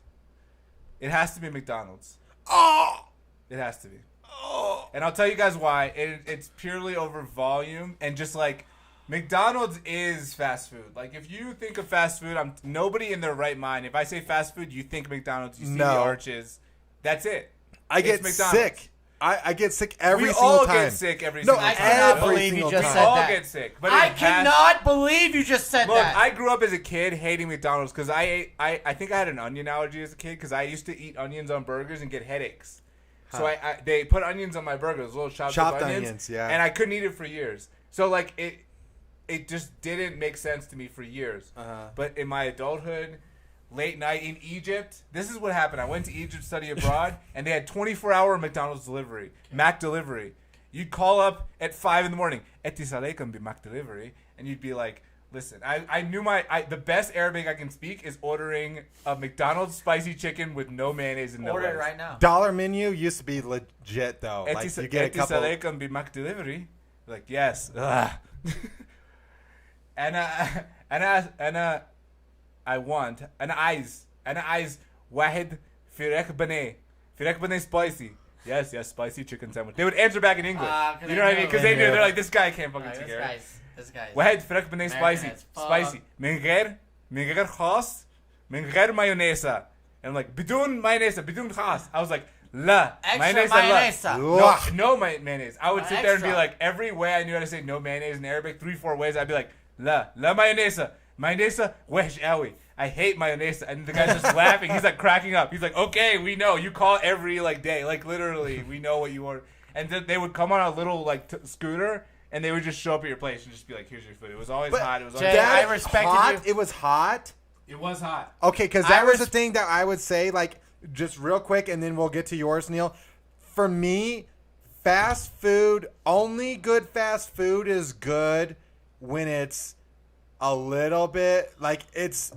It has to be McDonald's. Oh! It has to be. Oh! And I'll tell you guys why. It's purely over volume and just like McDonald's is fast food. Like if you think of fast food, nobody in their right mind. If I say fast food, you think McDonald's. You see the arches. That's it. I get McDonald's. sick. I get sick every We single all time. get sick every No, single I time. cannot every believe you single just time. We said all that. get sick. But I it has- cannot believe you just said Look, that. I grew up as a kid hating McDonald's because I think I had an onion allergy as a kid because I used to eat onions on burgers and get headaches. So they put onions on my burgers, little chopped up onions, yeah. and I couldn't eat it for years. So like it just didn't make sense to me for years. Uh-huh. But in my adulthood, late night in Egypt, this is what happened. I went to Egypt to study abroad, and they had 24-hour McDonald's delivery, Mac delivery. You'd call up at 5 in the morning, "Etisalekum be Mac delivery," and you'd be like, listen, I knew the best Arabic I can speak is ordering a McDonald's spicy chicken with no mayonnaise and no Order it lettuce. right now. Dollar menu used to be legit though. Like you get a couple. Etisalekum be Mac delivery. Like yes. Ugh. I want أنا عايز واحد فراخ بانيه spicy. Yes, spicy chicken sandwich. They would answer back in English. 'cause You know what I mean? Because they knew. Yeah. They're like, this guy can't fucking Alright, take this care. guy's واحد فراخ بانيه spicy. American as fuck. Spicy. من غير خاص من غير مايونيزا. And I'm like, بدون مايونيزا بدون خاص. I was like, لا. extra mayonnaise. mayonnaise. No mayonnaise. I would sit there and be Extra. like, every way I knew how to say no mayonnaise in Arabic, 3-4 ways, I'd be like, لا mayonnaise. Mayonnaise وحش قوي. I hate mayonnaise. And the guy's just laughing. He's like cracking up. He's like, okay, we know. You call every like day. Like literally, we know what you order. And then they would come on a little like scooter and they would just show up at your place and just be like, here's your food. It was always But hot. It was Jay, always I That respected hot? you. It was hot. It was hot. Okay, because I that was the res- thing that I would say, like, just real quick, and then we'll get to yours, Neil. For me, fast food, only good fast food is good when it's a little bit, like, it's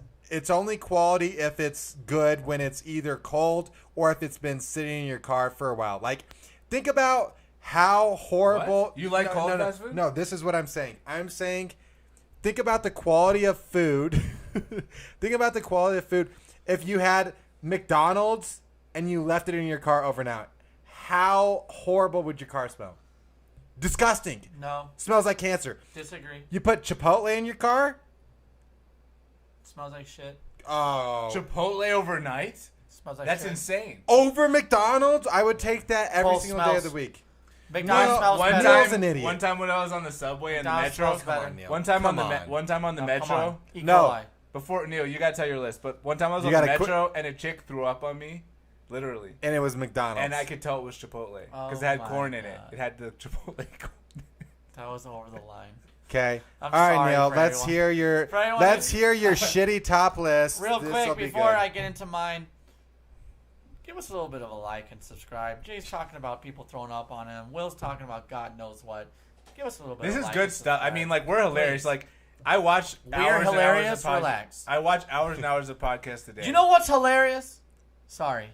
only quality if it's good when it's either cold or if it's been sitting in your car for a while. Like, think about how horrible... What? You like cold fast food? No, this is what I'm saying. I'm saying... Think about the quality of food. Think about the quality of food. If you had McDonald's and you left it in your car overnight, how horrible would your car smell? Disgusting. No, Smells like cancer. disagree. You put Chipotle in your car? Smells like shit. Oh. Chipotle overnight? Smells like That's shit. insane. Over McDonald's? I would take that every Both single day of smells. the week. McDonald's No, smells One better. Neil's time, an idiot. one time when I was on the subway and the McDonald's metro. smells better. Neil. One time Come on the on. one time on the No, metro. come on. E. No. coli. Before Neil, you gotta tell your list. But one time I was You on the gotta metro and a chick threw up on me, literally, And it was McDonald's. and I could tell it was Chipotle because Oh it had my corn in it. God. It had the Chipotle corn. That was over the line. Okay. I'm All right, sorry Neil. for Let's everyone. hear your For anyone let's who- hear your shitty top list. Real This'll quick, be before good. I get into mine, give us a little bit of a like and subscribe. Jay's talking about people throwing up on him. Will's talking about God knows what. Give us a little bit This of is like good and stuff. I subscribe. mean, like we're hilarious. Please. Like I watch We're hours and hilarious, hours of pod- relax. I watch hours and hours of podcasts a day. Do you know what's hilarious? Sorry.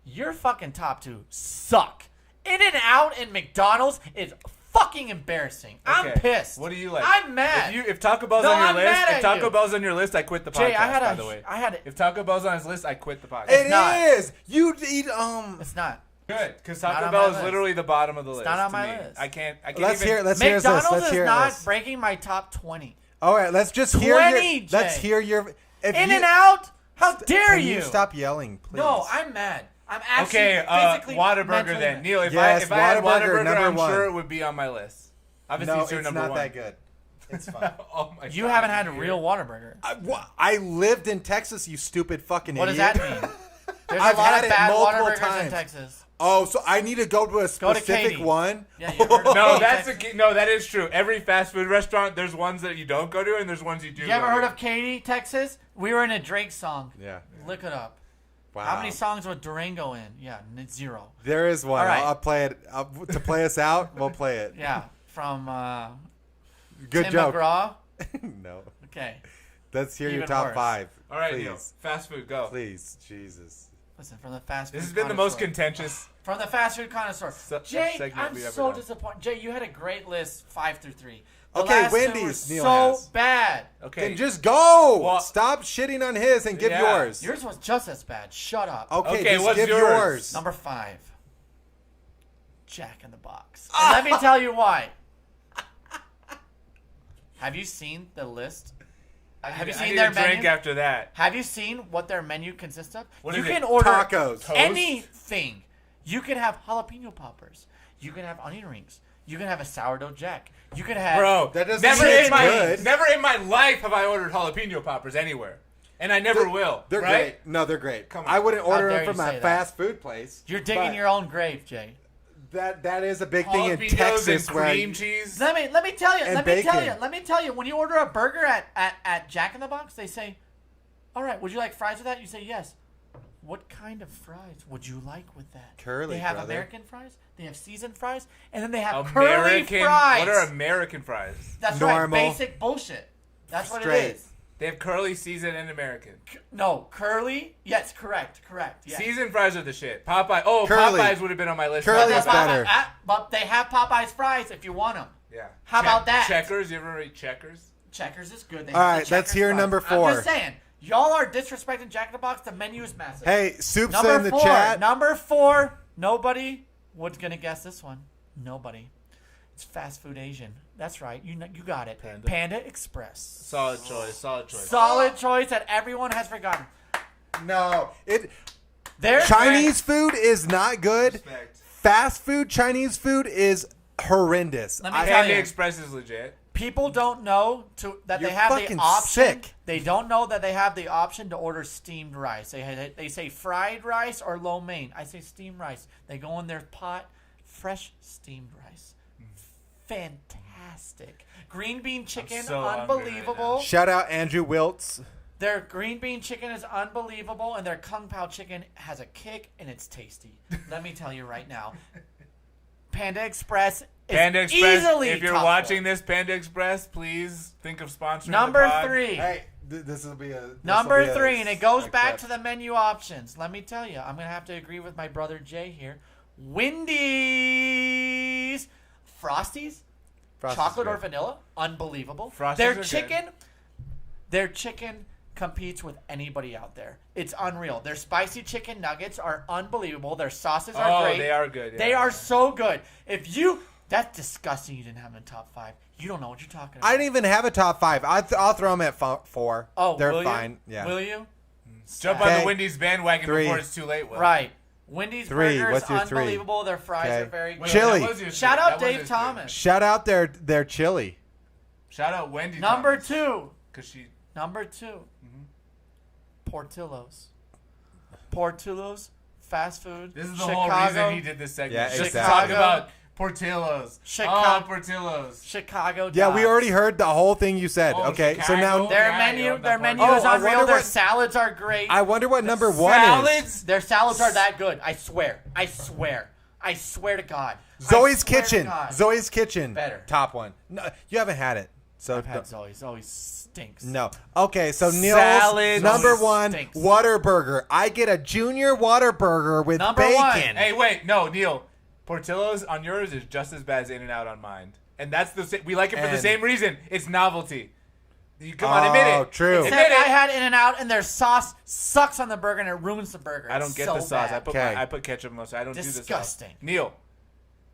Your fucking top two suck. In-N-Out and McDonald's is fucking embarrassing. I'm Okay. pissed. What do you like? I'm mad. If Taco Bell's No, on your I'm list, mad if at Taco you. Bell's on your list, I quit the podcast. Jay, By the way, if Taco Bell's on his list, I quit the podcast. It not. is. You eat It's not. Good, because not Taco on Bell my is list. literally the bottom of the list. not on to my me. list. I can't Let's even. hear. Let's hear his list. McDonald's Let's is hear not this. breaking my top 20. All right. Let's just hear 20, your. Let's Jay. hear your. If you- In-N-Out? How dare Can you? you stop yelling, please? No, I'm mad. I'm actually Okay, physically Whataburger mentally then. mad. Neil, if Yes, I had Whataburger, Whataburger, number I'm one. sure it would be on my list. Obviously, No, it's your it's number not one. that good. It's fine. Oh my You God, haven't had a dude. real Whataburger. I lived in Texas, you stupid fucking What does idiot. that mean? There's I've a lot had of it bad multiple Whataburgers in times. Texas. Oh, so I need to go to a Go to specific Katie. one? Yeah, you ever heard of No, Katie, that's Texas? no, that is true. Every fast food restaurant, there's ones that you don't go to, and there's ones you do. You ever go heard to. of Katie, Texas? We were in a Drake song. Yeah. Look it up. Wow. How many songs with Durango in? Yeah, 0. There is one. All right. I'll play it. To play us out, we'll play it. Yeah, from Good Tim joke. McGraw. No. Okay, Let's hear your Even top worse. 5. All right, please. Neil. Fast food, go. Please. Jesus. listen, from the fast food This has been the most connoisseur. contentious. From the fast food connoisseur. Jay, segment I'm we've ever so done. disappointed. Jay, you had a great list, 5 through 3. The Okay, last two were Wendy's, Neil so has. bad. Okay. Then just go. Well- Stop shitting on his and give Yeah. yours. Yours was just as bad. Shut up. Okay, Okay, just what's give yours? Number 5, Jack in the Box. And let me tell you why. Have you seen the list? Have you I seen need their a drink menu? after that. Have you seen what their menu consists of? What you is it? can order Tacos. Toast? anything. You can have jalapeno poppers. You can have onion rings. You can have a sourdough jack. You can have Bro, That doesn't never mean in it's my good. never in my life have I ordered jalapeno poppers anywhere, and I never will. They're right? great. No, they're great. Come on. I wouldn't order dare them from you a say that. fast food place. You're digging but your own grave, Jay. That is a big thing in Jalapenos Texas and where cream cheese. Let me tell you. And Let me tell bacon. you. Let me tell you. When you order a burger at Jack in the Box, they say, "All right, would you like fries with that?" You say yes. What kind of fries would you like with that? Curly, They have brother. American fries. They have seasoned fries, and then they have curly American. fries. What are American fries? That's Normal. right. Basic bullshit. That's what Straight. it is. They have curly, seasoned, and American. No, curly. Yes, correct. Yes. Seasoned fries are the shit. Popeye. Oh, Curly. Popeyes would have been on my list. Curly Not is Popeye. better. But they have Popeye's fries if you want them. Yeah. How about that? Checkers. You ever eat Checkers? Checkers is good. They All have the right, let's Checkers hear fries. number I'm 4. just saying, y'all are disrespecting Jack in the Box. The menu is massive. Hey, Soup's number in the 4. chat. Number 4. Nobody was gonna guess this one. Nobody. It's fast food Asian. That's right. You got it. Panda Express. Solid choice. Solid choice. Solid choice that everyone has forgotten. No, Their Chinese food is not good. Respect. Fast food Chinese food is horrendous. Let me tell Panda you. Express is legit. People don't know that You're they have the fucking option. sick. They don't know that they have the option to order steamed rice. They say fried rice or lo mein. I say steamed rice. They go in their pot, fresh steamed rice. Fantastic. Green bean chicken, so hungry right unbelievable. Shout out Andrew Wiltz. Their green bean chicken is unbelievable, and their kung pao chicken has a kick and it's tasty. Let me tell you right now. Panda Express is Panda Express. easily If you're top watching 4. this, Panda Express, please think of sponsoring Number the pod. 3. Hey, this will be a Number 3, and it goes back to the menu options. Let me tell you, I'm going to have to agree with my brother Jay here. Wendy's. Frosties, chocolate or vanilla, unbelievable. Frosties Their are chicken competes with anybody out there. It's unreal. Their spicy chicken nuggets are unbelievable. Their sauces are great. They are good. Yeah. They are so good. That's disgusting you didn't have them in top 5. You don't know what you're talking about. I didn't even have a top 5. I'll throw them at 4. Oh, they're will fine. You? Yeah. Will you? Jump Okay. on the Wendy's bandwagon 3. before it's too late. Will. Right. Wendy's 3. burgers What's your 3? unbelievable. Their fries Okay. are very good. Wait, Chili. that was your Shout three. out That was Dave your three. Thomas. Shout out their chili. Shout out Wendy. Number Thomas. 2. Because she. Number 2, Mm-hmm. Portillo's, fast food. This is the Chicago, whole reason he did this segment. Yeah, Just exactly. talk about Portillo's. Chicago. Oh, Portillo's. Chicago. Yeah, we dogs. already heard the whole thing you said. Oh, Okay, so Chicago? now Their Yeah, menu, yeah, their that menu part. is Oh, I unreal. wonder Their what- salads are great. I wonder what number 1 is. Salads? Their salads are that good. I swear to God. Zoe's I swear to Kitchen. God. Zoe's Kitchen. Better. Top one. No, you haven't had it. So I've had Zoe's. Zoe's stinks. no. Okay, so Neil's Salads number always 1 stinks. Whataburger. I get a junior Whataburger with Number bacon. 1. Hey, wait, no, Neil. Portillo's on yours is just as bad as In-N-Out on mine, and that's we like it for the And- same reason. It's novelty. You come on, admit Oh, it. true. Admit Except it. I had In-N-Out and their sauce sucks on the burger and it ruins the burger. I don't It's get so the sauce. bad. Okay. I put ketchup and mustard. I don't do the sauce. Disgusting. Neil,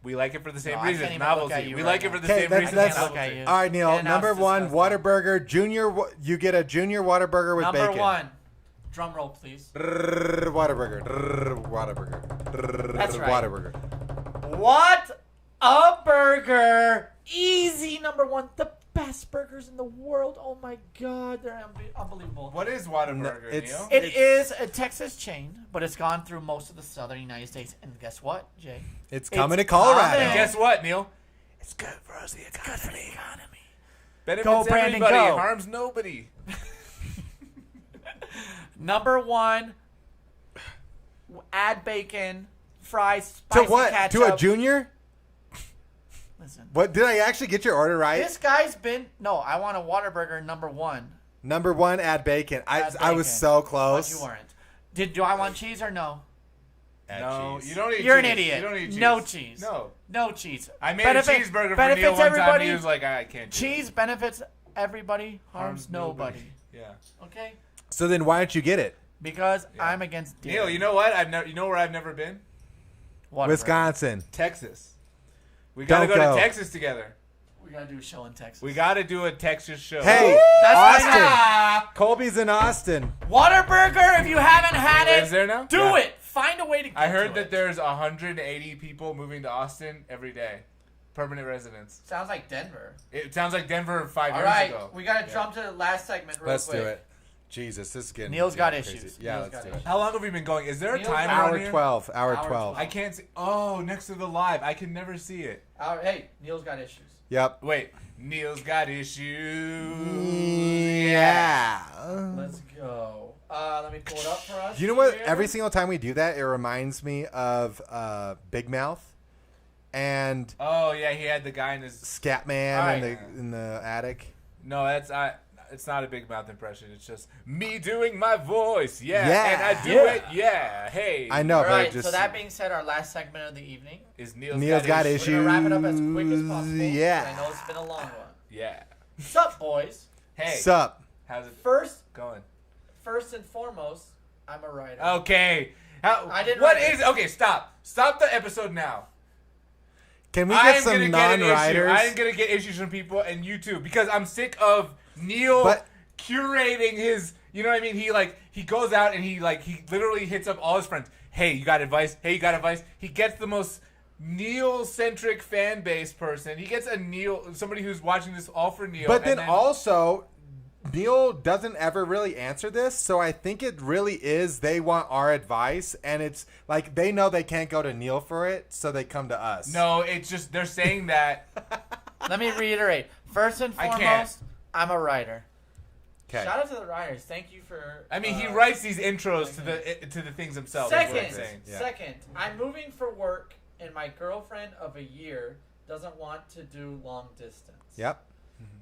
we like it for the same No, I reason. can't even look at Novelty. you We right like it now. for the Okay, same that's- reason. that's- Look at you. All right, Neil. In-N-Out's Number 1 disgusting. Whataburger. You get a junior Whataburger with Number bacon. 1. Drum roll, please. Whataburger. Whataburger. That's right. Whataburger. What a burger! Easy number 1. The best burgers in the world. Oh my God, they're unbelievable. What is Whataburger, it's- Neil? It is a Texas chain, but it's gone through most of the southern United States. And guess what, Jay? It's coming to Colorado. coming. And guess what, Neil? It's good for us, the economy. Benefits Go, Brandon, everybody, go. harms nobody. Number 1, add bacon, fries, To spicy what? ketchup. To a junior? Listen, What did I actually get your order right? this guy's been I want a Whataburger number 1. Number 1, add bacon. Add I was bacon. so But close. you weren't. Do I want cheese or no? Add No, cheese. you don't eat You're an cheese. idiot. You don't eat cheese. No cheese. No. No cheese. I made Benefit- a cheeseburger for benefits Neil one time. everybody. He was like, I can't do Cheese benefits everybody, harms Harms nobody. Yeah. Okay? So then why don't you get it? Because Yeah. I'm against dairy. Neil, you know what? You know where I've never been? Whataburger. Wisconsin. Texas. We gotta Don't go go. to Texas together. We gotta do a show in Texas. We gotta do a Texas show. Hey, That's Austin. right. Colby's in Austin. Whataburger, if you haven't had He lives it, there now? do Yeah. it. Find a way to get I heard to that it. there's 180 people moving to Austin every day. Permanent residents. Sounds like Denver. It sounds like Denver 5 All years right, ago. we gotta Yeah. jump to the last segment real Let's quick. do it. Jesus, this is getting Neil's got crazy. issues. Yeah, Neil's let's got do issues. it. How long have we been going? Is there a Neil's timer got- on Hour here? 12. Hour Hour 12. 12. I can't see. Oh, next to the live. I can never see it. Hey, Neil's got issues. Yep. Wait. Neil's got issues. Yeah. Let's go. Let me pull it up for us. You know what? here. Every single time we do that, it reminds me of Big Mouth and Oh, yeah. He had the guy in his. Scatman Alright. in the attic. No, it's not a Big Mouth impression. It's just me doing my voice. Yeah. Yeah. And I do Yeah. it. Yeah. Hey. I know, All but right. it just So that being said, our last segment of the evening. Is Neil's, Neil's got issues. We're gonna wrap it up as quick as possible. Yeah. I know it's been a long one. Yeah. Sup, boys? Hey. Sup? How's it First going? and foremost, I'm a writer. Okay. I didn't What write it. is? Okay, stop. Stop the episode now. Can we I get am some gonna get an issue. non-writers? I am gonna get issues from people and you too because I'm sick of Neil But- curating his. You know what I mean? He goes out and he literally hits up all his friends. Hey, you got advice? Hey, you got advice? He gets the most Neil-centric fan base person. He gets somebody who's watching this all for Neil. But and then also, Neil doesn't ever really answer this, so I think it really is they want our advice, and it's like they know they can't go to Neil for it, so they come to us. no, it's just they're saying that. Let me reiterate. First and I can't. foremost, I'm a writer. Okay. Shout out to the writers. Thank you for. I mean, he writes these intros to the things himself. is what I'm Second, saying. Yeah. second, I'm moving for work, and my girlfriend of a year doesn't want to do long distance. Yep.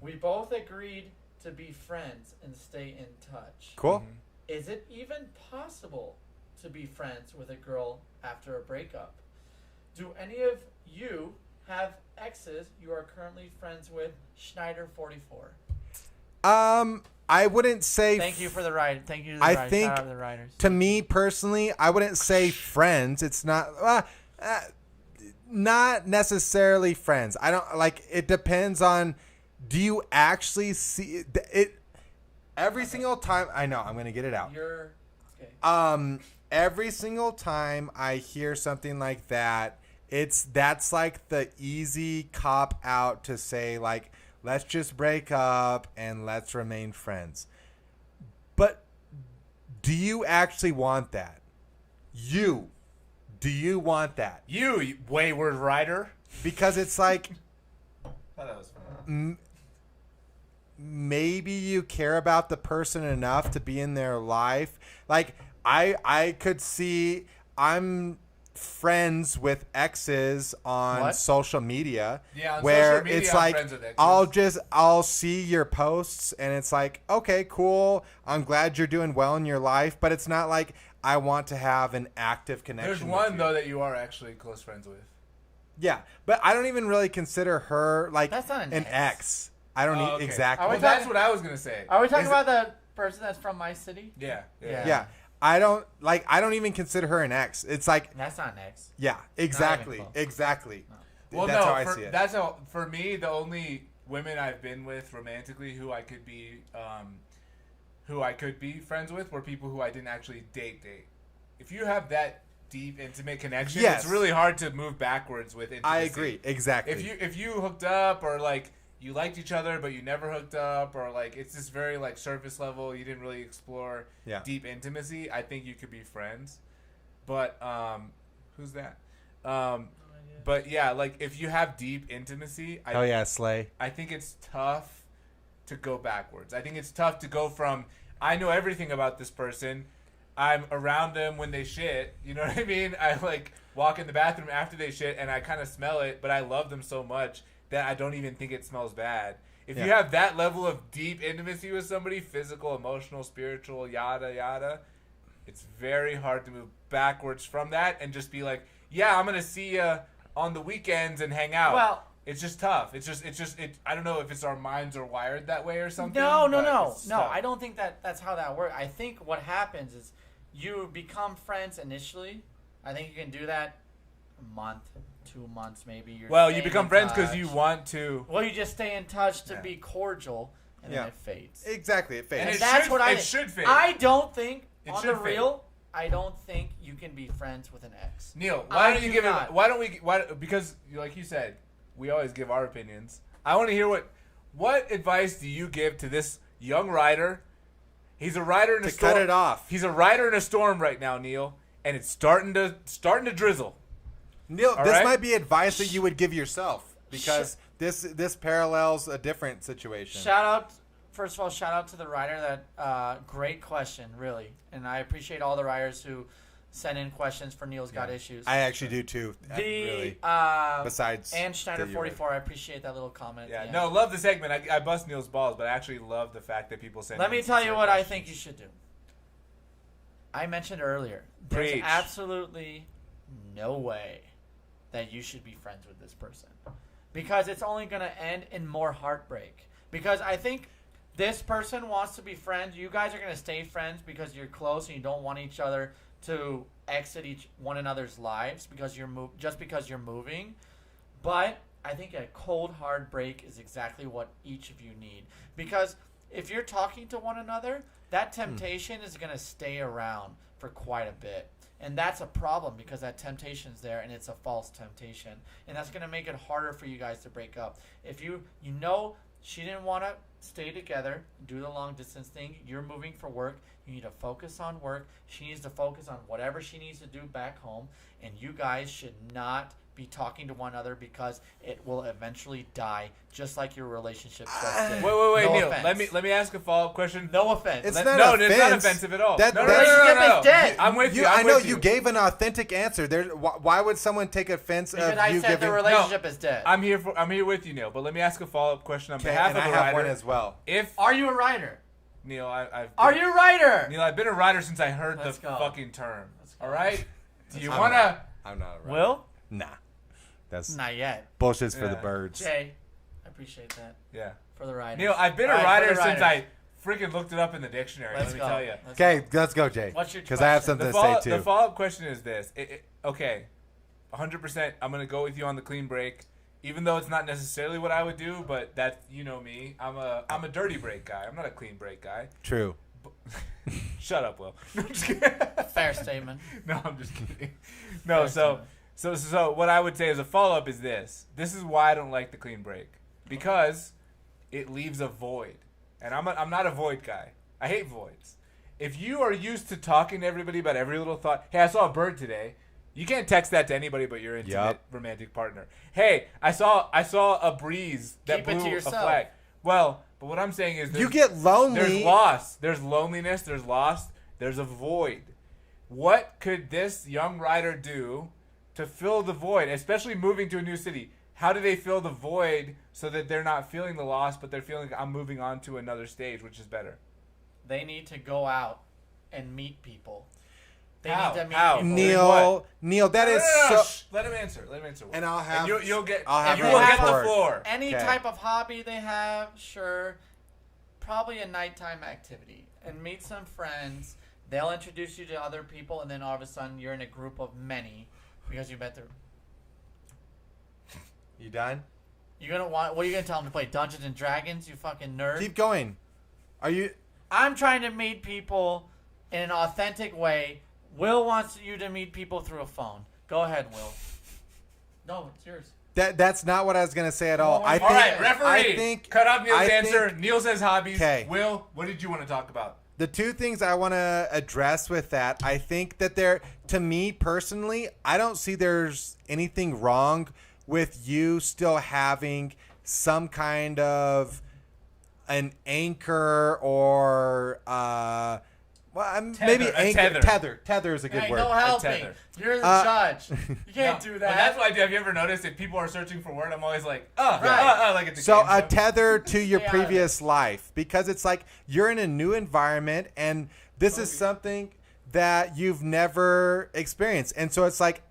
We both agreed to be friends and stay in touch. Cool. Is it even possible to be friends with a girl after a breakup? Do any of you have exes you are currently friends with? Schneider44. I wouldn't say. Thank you for the write. Thank you to the I writers. think Shout out to the writers. To me personally, I wouldn't say friends. It's not necessarily friends. I don't like. It depends on. Do you actually see it? Every single time. I know. I'm gonna get it out. You're okay. Every single time I hear something like that, that's like the easy cop out to say like, let's just break up and let's remain friends. But do you actually want that? Do you want that? You wayward rider. Because it's like I thought that was fun. maybe you care about the person enough to be in their life. Like I could see I'm friends with exes on What? social media. Yeah, on where social media, it's I'm like friends with exes. I'll see your posts and it's like, okay, cool. I'm glad you're doing well in your life, but it's not like I want to have an active connection. There's with one you. though that you are actually close friends with. Yeah, but I don't even really consider her like That's not an an ex. ex. I don't Oh, okay. exactly. Are we Well, that's talking- what I was gonna say. Are we talking Is about the person that's from my city? Yeah. Yeah. I don't even consider her an ex. It's like, That's not an ex. yeah, exactly. close. Exactly. Well, that's no, how I see it. That's how for me the only women I've been with romantically who I could be friends with were people who I didn't actually date. If you have that deep intimate connection, Yes. it's really hard to move backwards with intimacy. I agree. Exactly. If you hooked up or like you liked each other but you never hooked up or like it's just very like surface level, you didn't really explore Yeah. deep intimacy, I think you could be friends. But who's that? But yeah, like if you have deep intimacy, Oh yeah, Slay. I think it's tough to go backwards. I think it's tough to go from I know everything about this person. I'm around them when they shit. You know what I mean? I like walk in the bathroom after they shit and I kind of smell it, but I love them so much that I don't even think it smells bad. If you have that level of deep intimacy with somebody, physical, emotional, spiritual, yada, yada, it's very hard to move backwards from that and just be like, yeah, I'm going to see you on the weekends and hang out. Well, it's just tough. I don't know if it's our minds are wired that way or something. No. but it's tough. I don't think that's how that works. I think what happens is you become friends initially. I think you can do that a month, 2 months, maybe. You staying become in friends because touch. you want to. Well, you just stay in touch to Yeah. be cordial, and Yeah. then it fades. Exactly. It fades. And And it that's should- what I it think. should fade. I don't think It on should the fade. real. I don't think you can be friends with an ex. Neil, I why don't you do give not. it? Why don't we? Why? Because like you said, we always give our opinions. I want to hear what advice do you give to this young rider? He's a rider in a To storm. cut it off. He's a rider in a storm right now, Neil, and it's starting to drizzle. Neil, All this right? might be advice that you would give yourself because this parallels a different situation. First of all, shout out to the writer. That great question, really, and I appreciate all the writers who send in questions for Neil's Got Issues. I actually do too. Really. Besides Ann Schneider the 44, I appreciate that little comment. Yeah, at the no, end. love the segment. I bust Neil's balls, but I actually love the fact that people send. Let in me tell you sincere what I questions. think you should do. I mentioned earlier, there's Preach. absolutely no way that you should be friends with this person because it's only going to end in more heartbreak. Because I think this person wants to be friends. You guys are going to stay friends because you're close and you don't want each other to exit one another's lives because because you're moving. But I think a cold hard break is exactly what each of you need, because if you're talking to one another, that temptation is going to stay around for quite a bit. And that's a problem because that temptation's there and it's a false temptation. And that's going to make it harder for you guys to break up. If you know she didn't want to stay together, do the long distance thing, you're moving for work, you need to focus on work. She needs to focus on whatever she needs to do back home. And you guys should not be talking to one another because it will eventually die, just like your relationship just did. Wait, No Neil. offense. Let me ask a follow-up question. No offense. It's It's not not offense. offensive at all. That- no, that's- Relationship is dead. I'm with you. I I'm know with you gave an authentic answer. Why would someone take offense Because of I you said giving? the relationship is dead. I'm here with you, Neil. But let me ask a follow-up question on Okay, behalf and of I the have rider. one as well. If Are you a writer? Neil, I've Are you a writer? Neil, I've been a rider since I heard Let's the go. fucking term. Let's go. All right. Do you I'm wanna? not. I'm not a writer. Will? Nah. That's Not yet. bullshit's for Yeah. the birds. Jay, I appreciate that Yeah. for the writers. Neil, I've been All a right, for rider the since writers. I freaking looked it up in the dictionary. Let's let me go. tell you. Let's Okay, go. let's go, Jay. What's your Because I have question? something The to say too. follow-up question is this. Okay, 100%. I'm gonna go with you on the clean break, even though it's not necessarily what I would do. But that you know me. I'm a dirty break guy. I'm not a clean break guy. True. Shut up, Will. No, I'm just kidding. Fair statement. No, I'm just kidding. No, Fair so what I would say as a follow-up is this. This is why I don't like the clean break. Because it leaves a void. And I'm not a void guy. I hate voids. if you are used to talking to everybody about every little thought, hey, I saw a bird today. You can't text that to anybody but your intimate romantic partner. Hey, I saw a breeze that blew a flag. Well, but what I'm saying is, you get lonely. There's loss. There's loneliness. There's loss. There's a void. What could this young writer do to fill the void, especially moving to a new city? How do they fill the void so that they're not feeling the loss, but they're feeling I'm moving on to another stage, which is better? They need to go out and meet people. They How? need to meet How? people. Neil, that is No. so. Let him answer. And I'll have. And you'll get. I'll have you will get the report. floor. Any Okay. type of hobby they have, sure. Probably a nighttime activity. And meet some friends. They'll introduce you to other people, and then all of a sudden you're in a group of many because you met their. You done? You're gonna want. What are you gonna tell them to play Dungeons and Dragons? You fucking nerd. Keep going. Are you? I'm trying to meet people in an authentic way. Will wants you to meet people through a phone. Go ahead, Will. No, it's yours. That's not what I was gonna say at all. All right, referee. I think cut off Neil's I answer. think- Neil says hobbies. Okay. Will, what did you want to talk about? The two things I want to address with that, I think that to me personally, I don't see there's anything wrong with you still having some kind of an anchor or maybe a anchor. tether. Tether is a good Hey, word. no helping. tether. You're the judge. You can't do But that. that's why, have you ever noticed if people are searching for word, I'm always like, Right. like at the So game a show. tether to your Stay out of previous life, because it's like you're in a new environment and this is something that you've never experienced. And so it's like,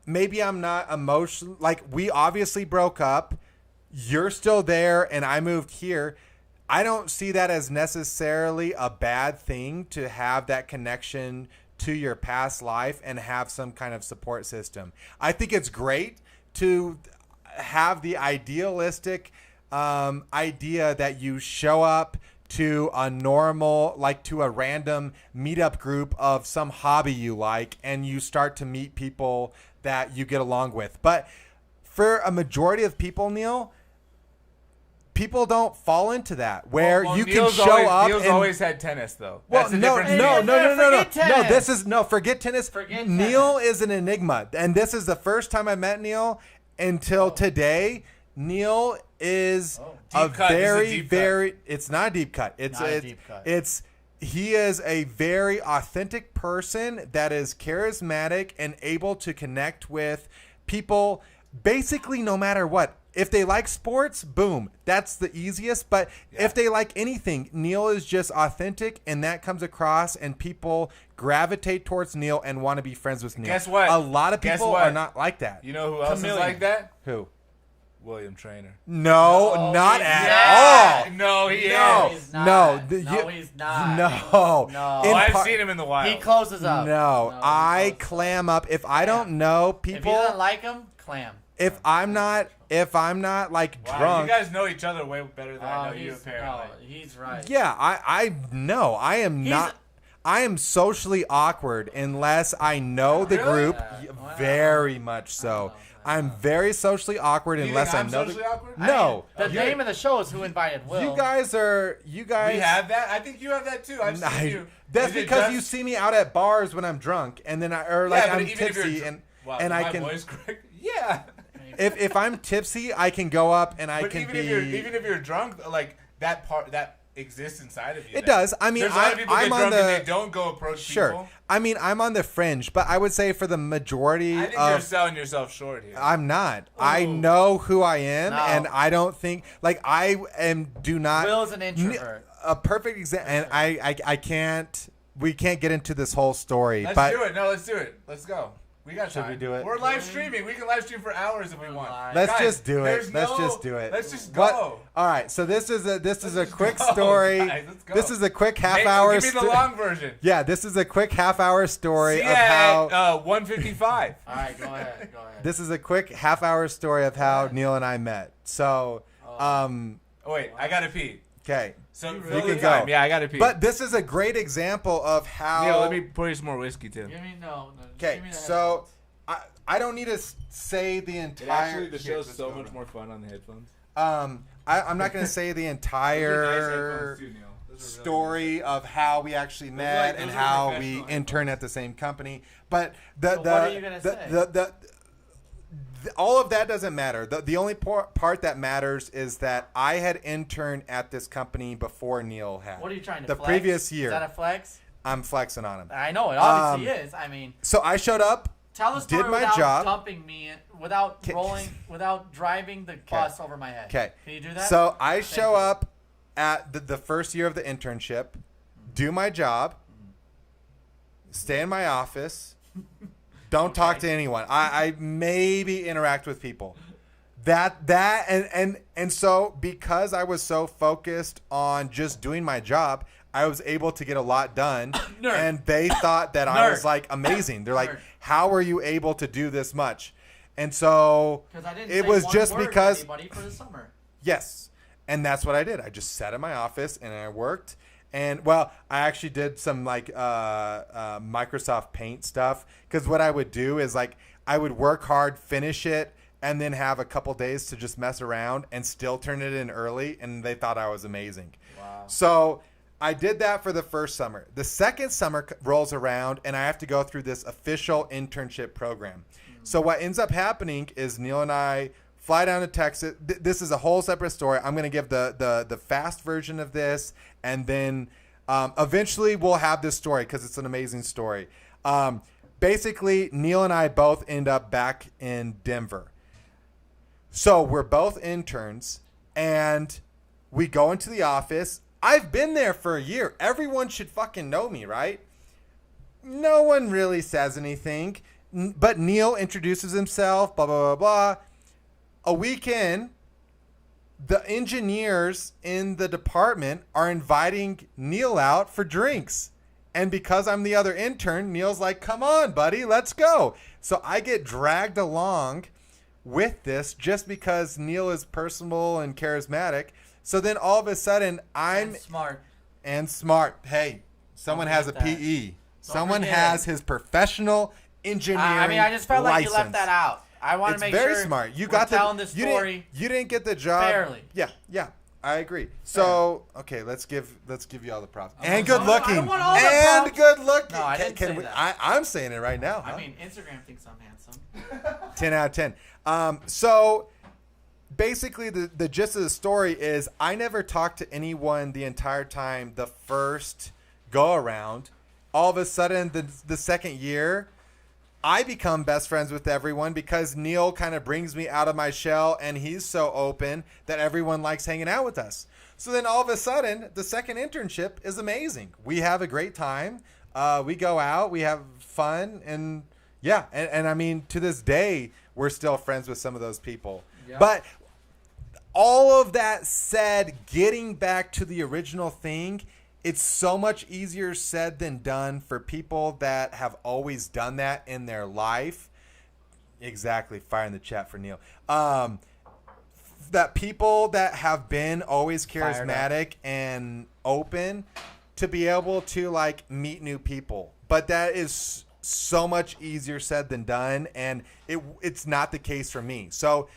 maybe I'm not emotional. Like, we obviously broke up. You're still there and I moved here. I don't see that as necessarily a bad thing to have that connection to your past life and have some kind of support system. I think it's great to have the idealistic idea that you show up to a normal, like to a random meetup group of some hobby you like, and you start to meet people that you get along with. But for a majority of people, Neil, people don't fall into that where you Neil's can show up. Neil's always had tennis, though. Well, That's the no. difference. Forget tennis. Forget tennis. Forget Neil tennis. is an enigma, and this is the first time I met Neil until today. Neil is a Deep cut. This is a very, deep cut. very. It's not a deep cut. Not a deep cut. He is a very authentic person that is charismatic and able to connect with people basically no matter what. If they like sports, boom, that's the easiest. But if they like anything, Neil is just authentic, and that comes across, and people gravitate towards Neil and want to be friends with Neil. Guess what? A lot of Guess people what? are not like that. You know who else Chameleon. is like that? Who? William Trainer. No, not he's at all. No, he No. is. He's not. No, He's not. No. No. In I've par- seen him in the wild. He closes up. No, he I closes clam up. If I don't know up. If you people, don't like him, clam. if I'm not like Wow, drunk, you guys know each other way better than I know you, he's- apparently. no, he's right. yeah, I know. I am not. I am socially awkward unless I know the Really? group. Yeah. Wow. Very much so. I'm very socially awkward You unless think I I'm know socially awkward? No. The name of the show is Who Invited Will. You guys. We have that? I think you have that too. I've seen you. That's Is it because just- you see me out at bars when I'm drunk, and then I'm but tipsy, even if you're dr- wow, and is I my can. voice correct? Yeah. If I'm tipsy, I can go up and I But can even be. if you're drunk, like that part that exists inside of you. It does. I mean, there's a lot of people I'm get on drunk and the. they don't go approach Sure. people. I mean, I'm on the fringe, but I would say for the majority I think you're of. selling yourself short here. I'm not. I Oh. know who I am, No. and I don't think like I am. Do not. Will's an introvert. A perfect example, and I can't. We can't get into this whole story, Let's but do it. No, let's do it. Let's go. We got Should time. we do it? We're live streaming. We can live stream for hours if we want. let's Guys, just do it. there's Let's no- just do it. Let's just go. What? All right. So this is a just quick go, story. guys, let's go. This is a quick half Hey, hour. Give me the long version. Yeah, this is a quick half hour story See of ya how. at 1:55. All right, go ahead. Go ahead. This is a quick half hour story of how Neil and I met. So, Oh, wait, I gotta pee. okay. So You fill can the time. go. Yeah, I gotta pee. But this is a great example of how. Neil, let me pour you some more whiskey too. Give me no. Okay, give me the so headphones. I don't need to say the entire. the Here, show's let's so go. much more fun on the headphones. I'm not going to say the Those are nice entire. headphones too, Neil. Those story of how we actually met and those are how we professional intern at the same company. But what are you gonna say? All of that doesn't matter. The only part that matters is that I had interned at this company before Neil had. What are you trying to the flex? previous year. Is that a flex? I'm flexing on him. I know it obviously is. I mean, so I showed up. Tell the story did my without job. dumping me, without rolling, without driving the bus over my head. Okay. Can you do that? So I show up at the first year of the internship, do my job, stay in my office, don't talk to anyone. I maybe interact with people. And so because I was so focused on just doing my job, I was able to get a lot done. Nerd. And they thought that I was like amazing. They're like, Nerd. how are you able to do this much? And so I didn't it say was one just word to because anybody for the summer. yes. And that's what I did. I just sat in my office and I worked. And well, I actually did some like Microsoft Paint stuff, because what I would do is like I would work hard, finish it, and then have a couple days to just mess around and still turn it in early. And they thought I was amazing. Wow. So I did that for the first summer. The second summer rolls around and I have to go through this official internship program. So what ends up happening is Neil and I fly down to Texas. This is a whole separate story. I'm going to give the fast version of this, and then eventually we'll have this story because it's an amazing story. Basically, Neil and I both end up back in Denver. So we're both interns, and we go into the office. I've been there for a year. Everyone should fucking know me, right? No one really says anything, but Neil introduces himself, blah, blah, blah, blah. A week in, the engineers in the department are inviting Neil out for drinks. And because I'm the other intern, Neil's like, come on, buddy, let's go. So I get dragged along with this just because Neil is personable and charismatic. So then all of a sudden, I'm smart. Hey, someone has a PE. Someone has his professional engineering I just felt like you left that out. I want to make sure. It's very smart. You we're got telling the story. You didn't get the job fairly. Yeah. I agree. So okay, let's give you all the props. And good I looking. don't want all the And props. good looking. No, I didn't say that. I'm saying it right now. I mean, Instagram thinks I'm handsome. 10 out of 10. So basically, the gist of the story is I never talked to anyone the entire time the first go around. All of a sudden, the second year, I become best friends with everyone because Neil kind of brings me out of my shell, and he's so open that everyone likes hanging out with us. So then all of a sudden, the second internship is amazing. We have a great time. We go out, we have fun, and yeah. And I mean, to this day, we're still friends with some of those people. Yeah. But all of that said, getting back to the original thing, it's so much easier said than done for people that have always done that in their life. Exactly. Fire in the chat for Neil. That people that have been always charismatic and open to be able to like meet new people. But that is so much easier said than done. And it's not the case for me. So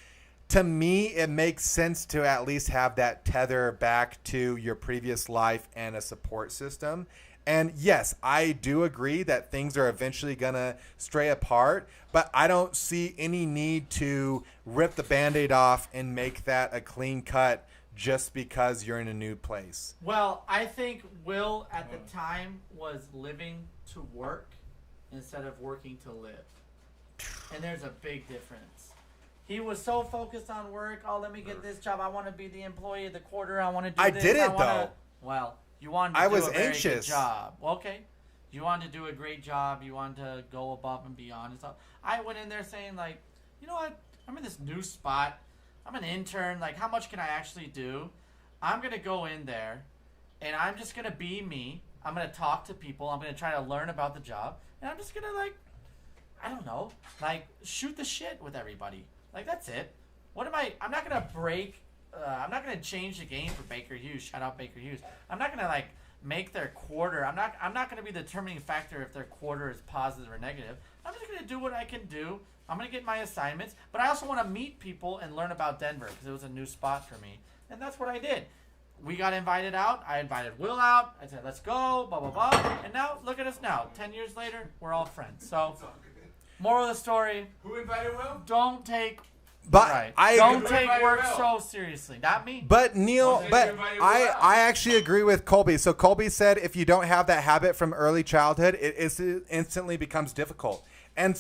to me, it makes sense to at least have that tether back to your previous life and a support system. And yes, I do agree that things are eventually going to stray apart, but I don't see any need to rip the Band-Aid off and make that a clean cut just because you're in a new place. Well, I think Will at the time was living to work instead of working to live. And there's a big difference. He was so focused on work. Oh, let me get this job. I want to be the employee of the quarter. I want to do this. I didn't, though. Well, you wanted to do a very good job. Well, okay. You wanted to do a great job. You wanted to go above and beyond and stuff. I went in there saying, like, you know what? I'm in this new spot. I'm an intern. Like, how much can I actually do? I'm going to go in there, and I'm just going to be me. I'm going to talk to people. I'm going to try to learn about the job. And I'm just going to, like, I don't know, like, shoot the shit with everybody. Like, that's it. I'm not going to break, I'm not going to change the game for Baker Hughes. Shout out Baker Hughes. I'm not going to, like, make their quarter. I'm not going to be the determining factor if their quarter is positive or negative. I'm just going to do what I can do. I'm going to get my assignments. But I also want to meet people and learn about Denver because it was a new spot for me. And that's what I did. we got invited out. I invited Will out. I said, let's go, blah, blah, blah. And now, look at us now. 10 years later, we're all friends. So, moral of the story, Who invited Will? don't take But don't take work so seriously. Not me. But Neil, Well, but everybody will out. I actually agree with Colby. So Colby said if you don't have that habit from early childhood, it instantly becomes difficult. And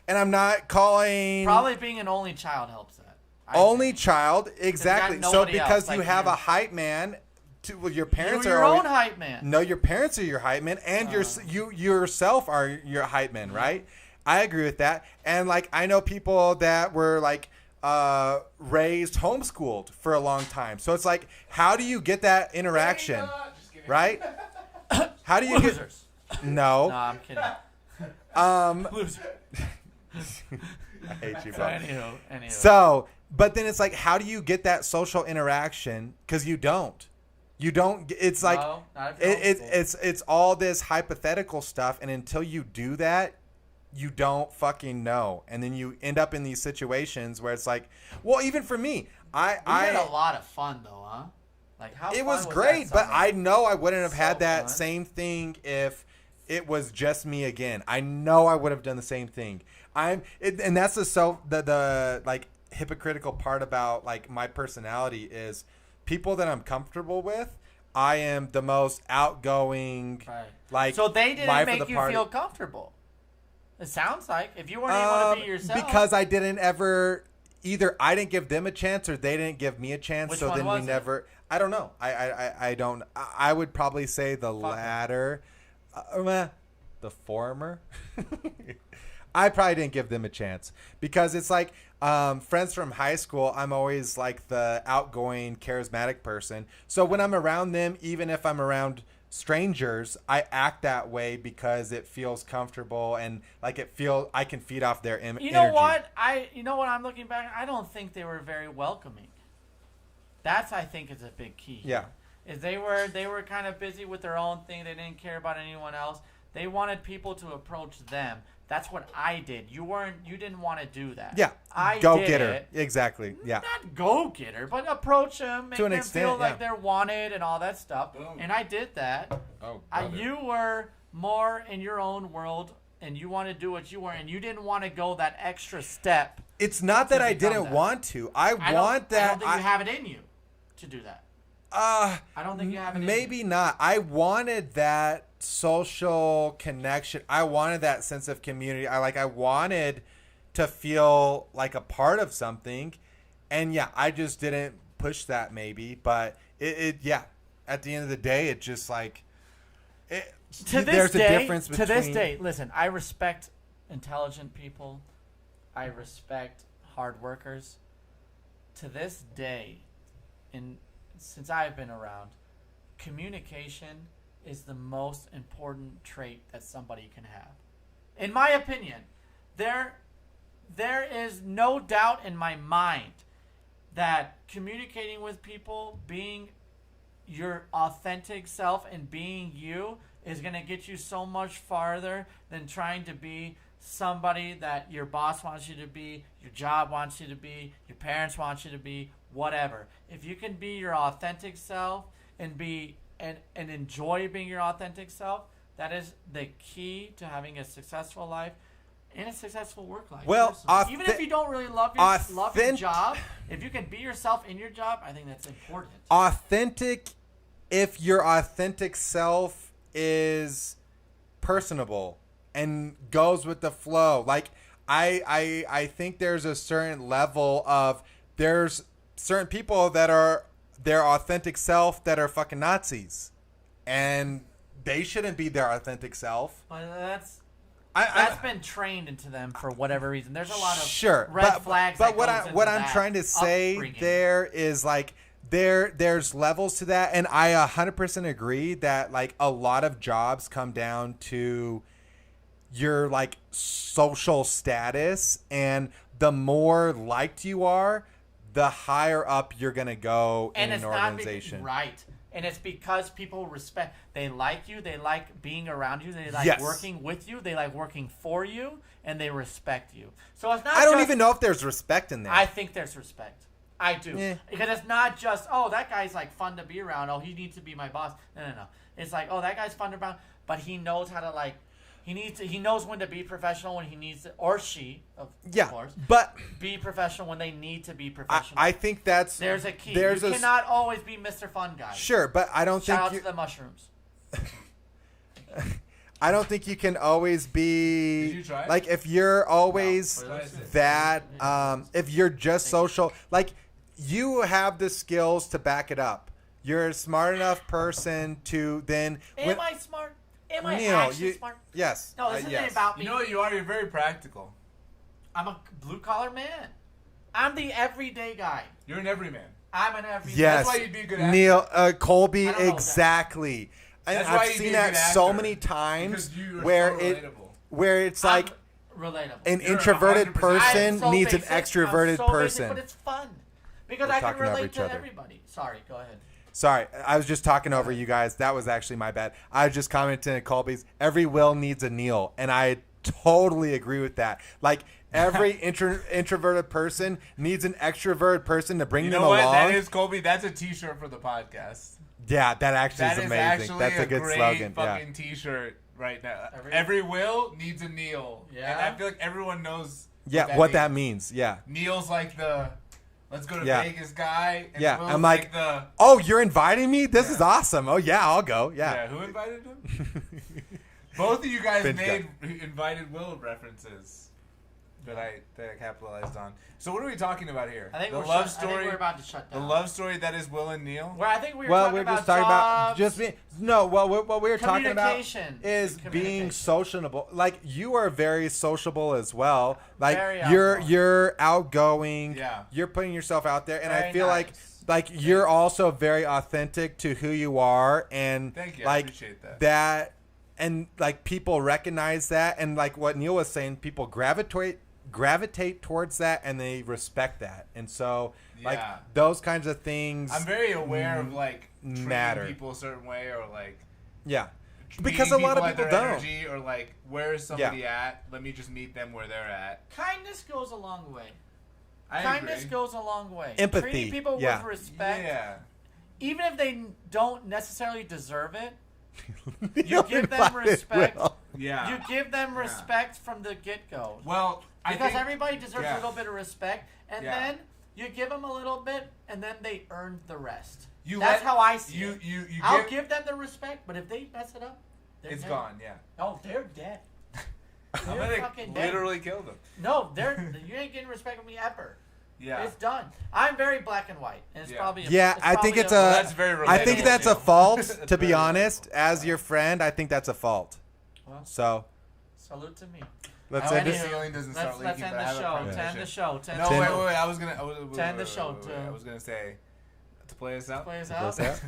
I'm not calling Probably being an only child helps that. I only think. child exactly. got So nobody because else, you like have you. a hype man, your parents You're are your always, own hype man. No, your parents are your hype man, and you yourself are your hype man, right? I agree with that. And like I know people that were like raised homeschooled for a long time. So it's like, how do you get that interaction, Just kidding. right? How do you Losers. get? No. No, I'm kidding. Losers. I hate you, So bro. anywho. So, but then it's like, how do you get that social interaction? Because you don't. You don't. It's like No, not if you're homeschooled. it's all this hypothetical stuff, and until you do that, you don't fucking know, and then you end up in these situations where it's like, well, even for me, We had a lot of fun though, huh? Like how it fun was that great, but summer? I know I wouldn't have So had that fun. same thing if it was just me again. I know I would have done the same thing. And that's the like hypocritical part about like my personality is people that I'm comfortable with. I am the most outgoing, Right. like So they didn't life of make the you party. feel comfortable. It sounds like if you weren't able to be yourself. Because I didn't ever either I didn't give them a chance or they didn't give me a chance. Which so one then was we it? never. I don't know. I don't. I would probably say the Fuck. latter, the former. I probably didn't give them a chance because it's like friends from high school. I'm always like the outgoing, charismatic person. So when I'm around them, even if I'm around strangers, I act that way because it feels comfortable and like I can feed off their energy. You know what? I'm looking back. I don't think they were very welcoming. That's I think is a big key. Yeah. Is they were kind of busy with their own thing. They didn't care about anyone else. They wanted people to approach them. That's what I did. You didn't want to do that. Yeah. I Go did getter. it. Exactly. Yeah. Not go getter, but approach them, make To an them extent, feel like yeah. they're wanted and all that stuff. Boom. And I did that. Oh, You were more in your own world, and you want to do what you were, and you didn't want to go that extra step. It's not that To I become didn't that. want to. I I want that. don't think you have it in you to do that. I don't think you have it in you. Maybe not. I wanted that social connection. I wanted that sense of community. I wanted to feel like a part of something. And yeah, I just didn't push that maybe, but it at the end of the day, it just like there's a difference between To this day, listen, I respect intelligent people. I respect hard workers. To this day, since I've been around, communication is the most important trait that somebody can have. In my opinion, there is no doubt in my mind that communicating with people, being your authentic self and being you is going to get you so much farther than trying to be somebody that your boss wants you to be, your job wants you to be, your parents want you to be, whatever. If you can be your authentic self and enjoy being your authentic self, that is the key to having a successful life and a successful work life. Well, personally. Even if you don't really love your job, if you can be yourself in your job, I think that's important. authentic. If your authentic self is personable and goes with the flow, like I think there's a certain level of there's certain people that are their authentic self that are fucking Nazis, and they shouldn't be their authentic self. But that's been trained into them for whatever reason. There's a lot of red flags. But that what goes I'm into trying to that say upbringing. there is like there's levels to that, and I 100% agree that like a lot of jobs come down to your like social status, and the more liked you are, the higher up you're gonna go in an organization. Right. And it's because people respect. They like you. They like being around you. They like Yes. working with you. They like working for you, and they respect you. So it's not. I don't just- even know if there's respect in there. I think there's respect. I do. Because it's not just, oh, that guy's like fun to be around. Oh, he needs to be my boss. No. It's like, oh, that guy's fun to be around, but he knows how to like, he knows when to be professional when he needs to, or she, of course. But be professional when they need to be professional. I think there's a key. You cannot always be Mr. Fun Guy. Sure, but I don't Shout think out to the mushrooms. I don't think you can always be Did you try it? like if you're always No. that if you're just social, like you have the skills to back it up. You're a smart enough person to then. Am I smart? Am I Neil, actually smart? Yes. No, this isn't yes. about me. You know what you are? You're very practical. I'm a blue collar man. I'm the everyday guy. You're an everyman. I'm an everyday. Yes. That's why you'd be a good actor. Neil, Colby, I don't know exactly. And That's why I've you'd seen be a that good so actor. many times Because you are where so it relatable. where it's like relatable. an You're introverted 100%. person I'm so needs basic, an extroverted I'm so person. Basic, but it's fun because We're I can talking over relate each to other. everybody. Sorry, go ahead. Sorry, I was just talking over you guys. That was actually my bad. I was just commenting at Colby's. Every Will needs a Neil, and I totally agree with that. Like every introverted person needs an extroverted person to bring You them know what? along. That is, Colby. That's a T-shirt for the podcast. Yeah, that actually That is is amazing. actually That's a good great slogan. fucking Yeah. T-shirt right now. Every- Every Will needs a Neil. Yeah. And I feel like everyone knows. Yeah, what that means. Yeah. Neil's like the let's go to Yeah. Vegas guy. And Yeah, Will's I'm like, the Oh, you're inviting me? This Yeah. is awesome. Oh yeah, I'll go. yeah. Who invited him? Both of you guys Binge made invited Will references that I capitalized on. So what are we talking about here? I think the we're love shut- I think story. we're about to shut The down. love story that is Will and Neil. Well, I think we were Well, talking we're about just talking about jobs. just being what we're talking about Communication. is being Communication. sociable. Like you are very sociable as well. Like Very you're outgoing. you're outgoing. Yeah. You're putting yourself out there, and I Very feel nice. like you're also very authentic to who you are, and Thank you. I like appreciate that. that, and like people recognize that, and like what Neil was saying, people gravitate towards that, and they respect that, and so like Yeah. those kinds of things. I'm very aware of like treating matter. people a certain way or like Yeah. meeting Because a lot of at people their don't. energy or like where's somebody at? Let me just meet them where they're at. Kindness goes a long way. I Kindness agree. goes a long way. Empathy, Treating people yeah. with respect, Yeah. even if they don't necessarily deserve it. You Neil give them invited respect. Will. Yeah. You give them respect from the get-go. Well, I Because think everybody deserves yeah. a little bit of respect, and Yeah. then you give them a little bit, and then they earn the rest. you That's let- how I see you it. you I'll give them the respect, but if they mess it up, they're it's dead. gone. Yeah. Oh, they're dead. I'm They're gonna fucking dead. literally kill them. No, you ain't getting respect from me ever. Yeah. It's done. I'm very black and white, and it's Yeah. probably Yeah, I think probably it's Well, a. that's very I think relatable, that's a too. fault. That's To be very honest, relatable. as your friend, I think that's a fault. Well, So salute to me. let's I end hope it. the ceiling doesn't start Let's leaking. end but I the have a show. premonition. To end the show. To end No, the wait, show. wait. I was gonna. To end the show, I to- was gonna say to play us out. Play us play out. us out?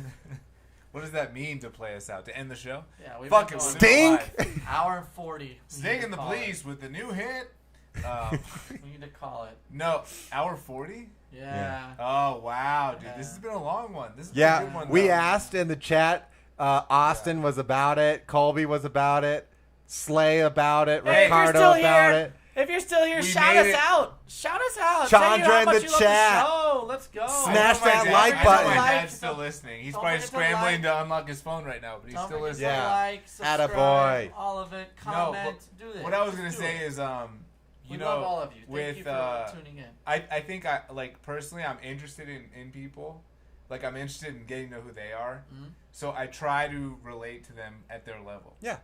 What does that mean to play us out? To end the show? Yeah, we've Fuck been it. going Stink. hour and 40. Sting and the Police with the new hit. We need to call it. No, hour 40. Yeah. Oh wow, dude, Yeah. this has been a long one. This has been a Yeah, good one, we though. asked in the chat. Austin was about it. Colby was about it. Slay about it. Hey, if you're Ricardo still about here, it. if you're still here, We shout made us it. out. Shout us out. Chandra Say how in much the you chat. Love the show. Let's go. I know Smash my that dad- like I know button. my Like, dad's still listening. He's don't probably forget to scrambling like. to unlock his phone right now, but he's Don't still forget listening. to Yeah. like, subscribe, Attaboy. all of it, No, comment, but do this. what I was gonna Do say it. is, We you love know, all of you. Thank with you for tuning in. I think I like personally, I'm interested in people. Like I'm interested in getting to know who they are. Mhm. So I try to relate to them at their level. Yeah.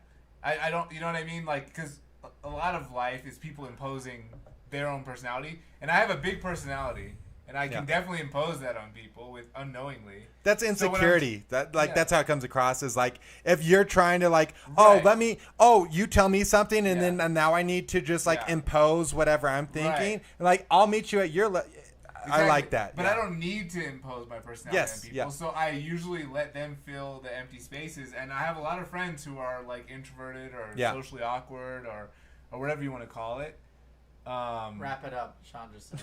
I don't, you know what I mean? Like, because a lot of life is people imposing their own personality, and I have a big personality, and I can Yeah. definitely impose that on people with unknowingly. That's So when I'm- insecurity. Yeah. Yeah. That's how it comes across. Is like if you're trying to like, oh, Right. you tell me something, and Yeah. then and now I need to just like Yeah. impose whatever I'm thinking. Right. Like I'll meet you at your. I Exactly. like that. But yeah. I don't need to impose my personality Yes, on people. yeah. So I usually let them fill the empty spaces. And I have a lot of friends who are like introverted or Yeah. socially awkward or whatever you want to call it. Wrap it up, Chandra says.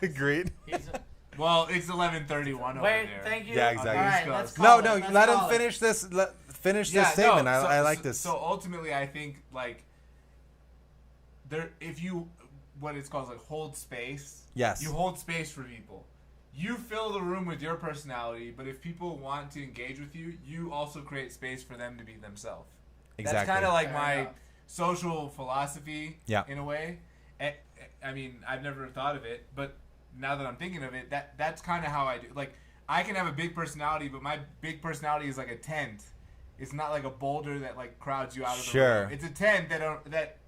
Agreed. He's Well, it's 11:31 over Wait, there. thank you. Yeah, exactly. All right, East let's Coast. call No, it. Let's let him call it. finish this. Finish Yeah, this statement. no, I like this. So ultimately, I think like if you what it's called is like hold space. Yes. You hold space for people. you fill the room with your personality, but if people want to engage with you, you also create space for them to be themselves. Exactly. That's kind of like Fair my enough. social philosophy, Yeah. in a way. I mean, I've never thought of it, but now that I'm thinking of it, that's kind of how I do. Like, I can have a big personality, but my big personality is like a tent. It's not like a boulder that like crowds you out of the Sure. room. It's a tent that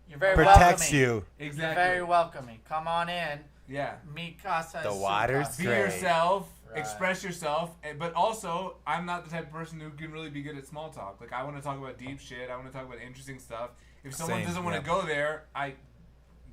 You're very Protects welcoming. you. exactly. You're very welcoming. Come on in. Yeah. Mi casa The es su water's casa. Be Great. yourself, Right. express yourself, but also I'm not the type of person who can really be good at small talk. Like I want to talk about deep shit. I want to talk about interesting stuff. If someone Same, doesn't want yeah. to go there,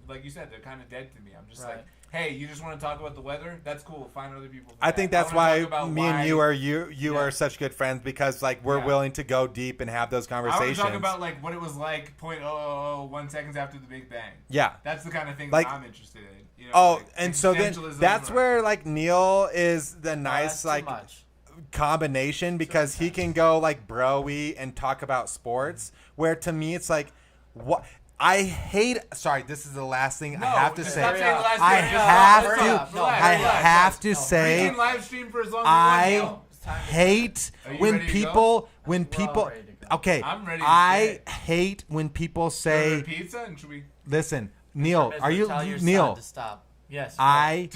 like you said, they're kind of dead to me. I'm just Right. like, hey, you just want to talk about the weather? That's cool. Find other people. For I that. think that's wanna why talk about me and you Yeah. are such good friends because like we're Yeah. willing to go deep and have those I want conversations. to talk about like what it was like 0.0001 seconds after the Big Bang. yeah. That's the kind of thing Like- that I'm interested in. You know, Oh, like and so then existentialism that's or- where like Neil is the No, nice that's too like much. combination because he can go like bro-y and talk about sports where to me it's like what I hate. Sorry, this is the last thing No, I have to just say. stop saying the last I thing. have Hurry to. up. No, I hurry up. have to No. We say. can live stream for as long as I we want. It's time to hate Are you when ready to go? people when We're all people ready to go. okay I'm ready to I say. hate when people Order say pizza and should we? listen Neil Mr. are you Tell your Neil son to stop. Yes. I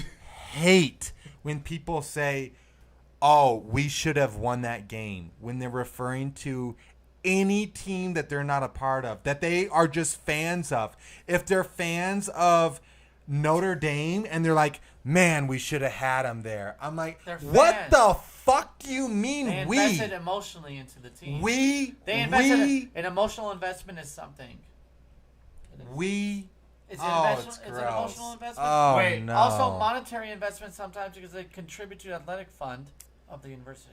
hate when people say oh we should have won that game when they're referring to any team that they're not a part of that they are just fans of. If they're fans of Notre Dame and they're like, man, we should have had them there. I'm like, They're what fans. the fuck do you mean They we? invested emotionally into the team. They invested an emotional investment is something. It's an, oh, it's an emotional investment. Oh, Wait, no. Also, monetary investment sometimes because they contribute to the athletic fund of the university.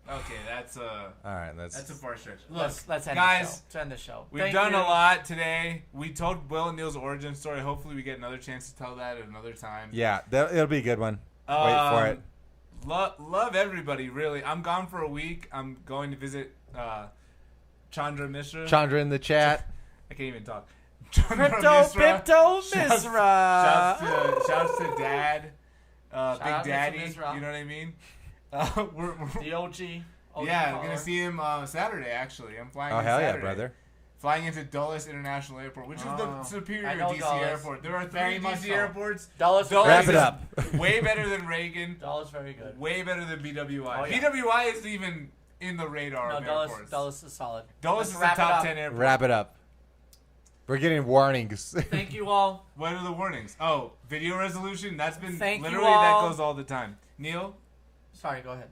Okay, that's All right, that's a far stretch. Look, Let's end guys, the show. Let's end the show. we've Thank done you. a lot today. We told Will and Neil's origin story. Hopefully, we get another chance to tell that at another time. Yeah, it'll be a good one. Wait for it. Love everybody, really. I'm gone for a week. I'm going to visit Chandra Mishra. Chandra in the chat. I can't even talk. Chandra Crypto Mishra. Pipto Shouts- Misra. Shouts to Dad, out Big to Daddy. Mizra. You know what I mean? We're The OG. yeah, I'm follower. gonna see him Saturday. Actually, I'm flying. Oh in hell yeah, Saturday. brother. Flying into Dulles International Airport, which is the Oh, superior I know DC Dulles. airport. There are Very three much DC so. airports. Dulles. Dulles Wrap it is up. way better than Reagan. Dulles very good. Way better than BWI. Oh, yeah. BWI isn't even in the radar No, of Dulles airports. is solid. Dulles Let's is the wrap it top up. 10 airport. Wrap it up. We're getting warnings. Thank you all. What are the warnings? Oh, video resolution. That's been Thank you literally all. that goes all the time. Neil, Sorry, go ahead.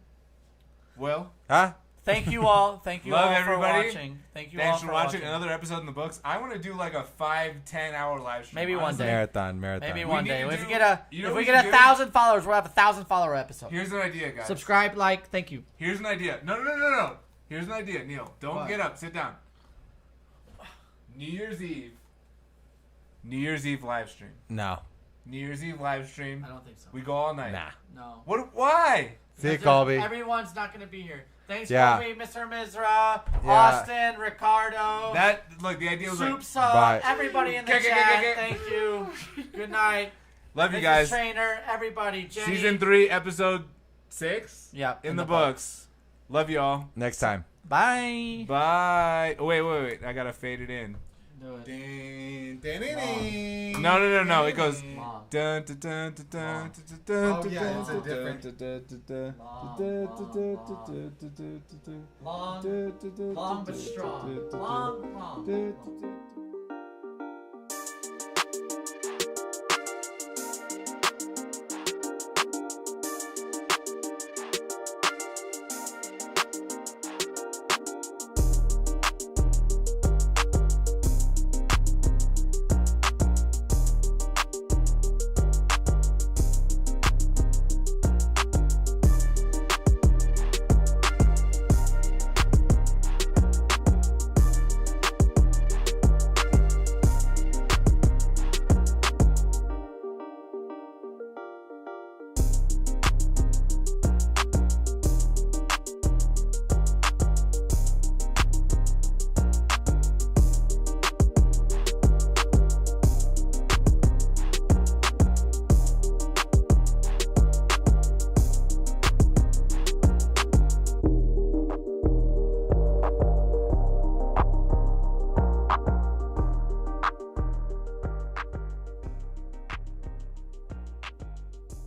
Will, Huh? Thank you all. Thank you Love all everybody. for watching. Thank you thanks all for for watching another episode in the books. I want to do like a 5-10 hour live stream. Maybe one honestly. day. Marathon. Maybe We one need day. to If do- we get a you know if what we we get should 1,000 followers, we'll have 1,000 follower episode. Here's an idea, guys. Subscribe, like, thank you. Here's an idea. No. Here's an idea, Neil. Don't What? get up. Sit down. New Year's Eve live stream. No. New Year's Eve live stream. I don't think so. We go all night. Nah. No. What? Why? See you, Because Colby. Everyone's not going to be here. Thanks, Yeah. Colby, Mr. Mizra, Yeah. Austin, Ricardo, Look. The idea was like, Soup Bye. everybody in the Okay. chat. Thank you. Good night. love you Mrs. guys. Trainer, everybody. Jenny. Season 3, episode 6. Yeah. In the books. Love y'all. Next time. Bye. Bye. Oh, wait. I gotta fade it in. Do it. No. It goes. Long. Dun, dun, dun, dun, dun, dun, dun, Oh, dun, yeah, dun, it's a dun, different- dun, dun, dun, dun, Long, dun, long, dun, long. dun, dun, dun, dun, dun, Long, dun, dun, dun, long but dun, strong. dun, dun, Long. dun, dun, dun, dun.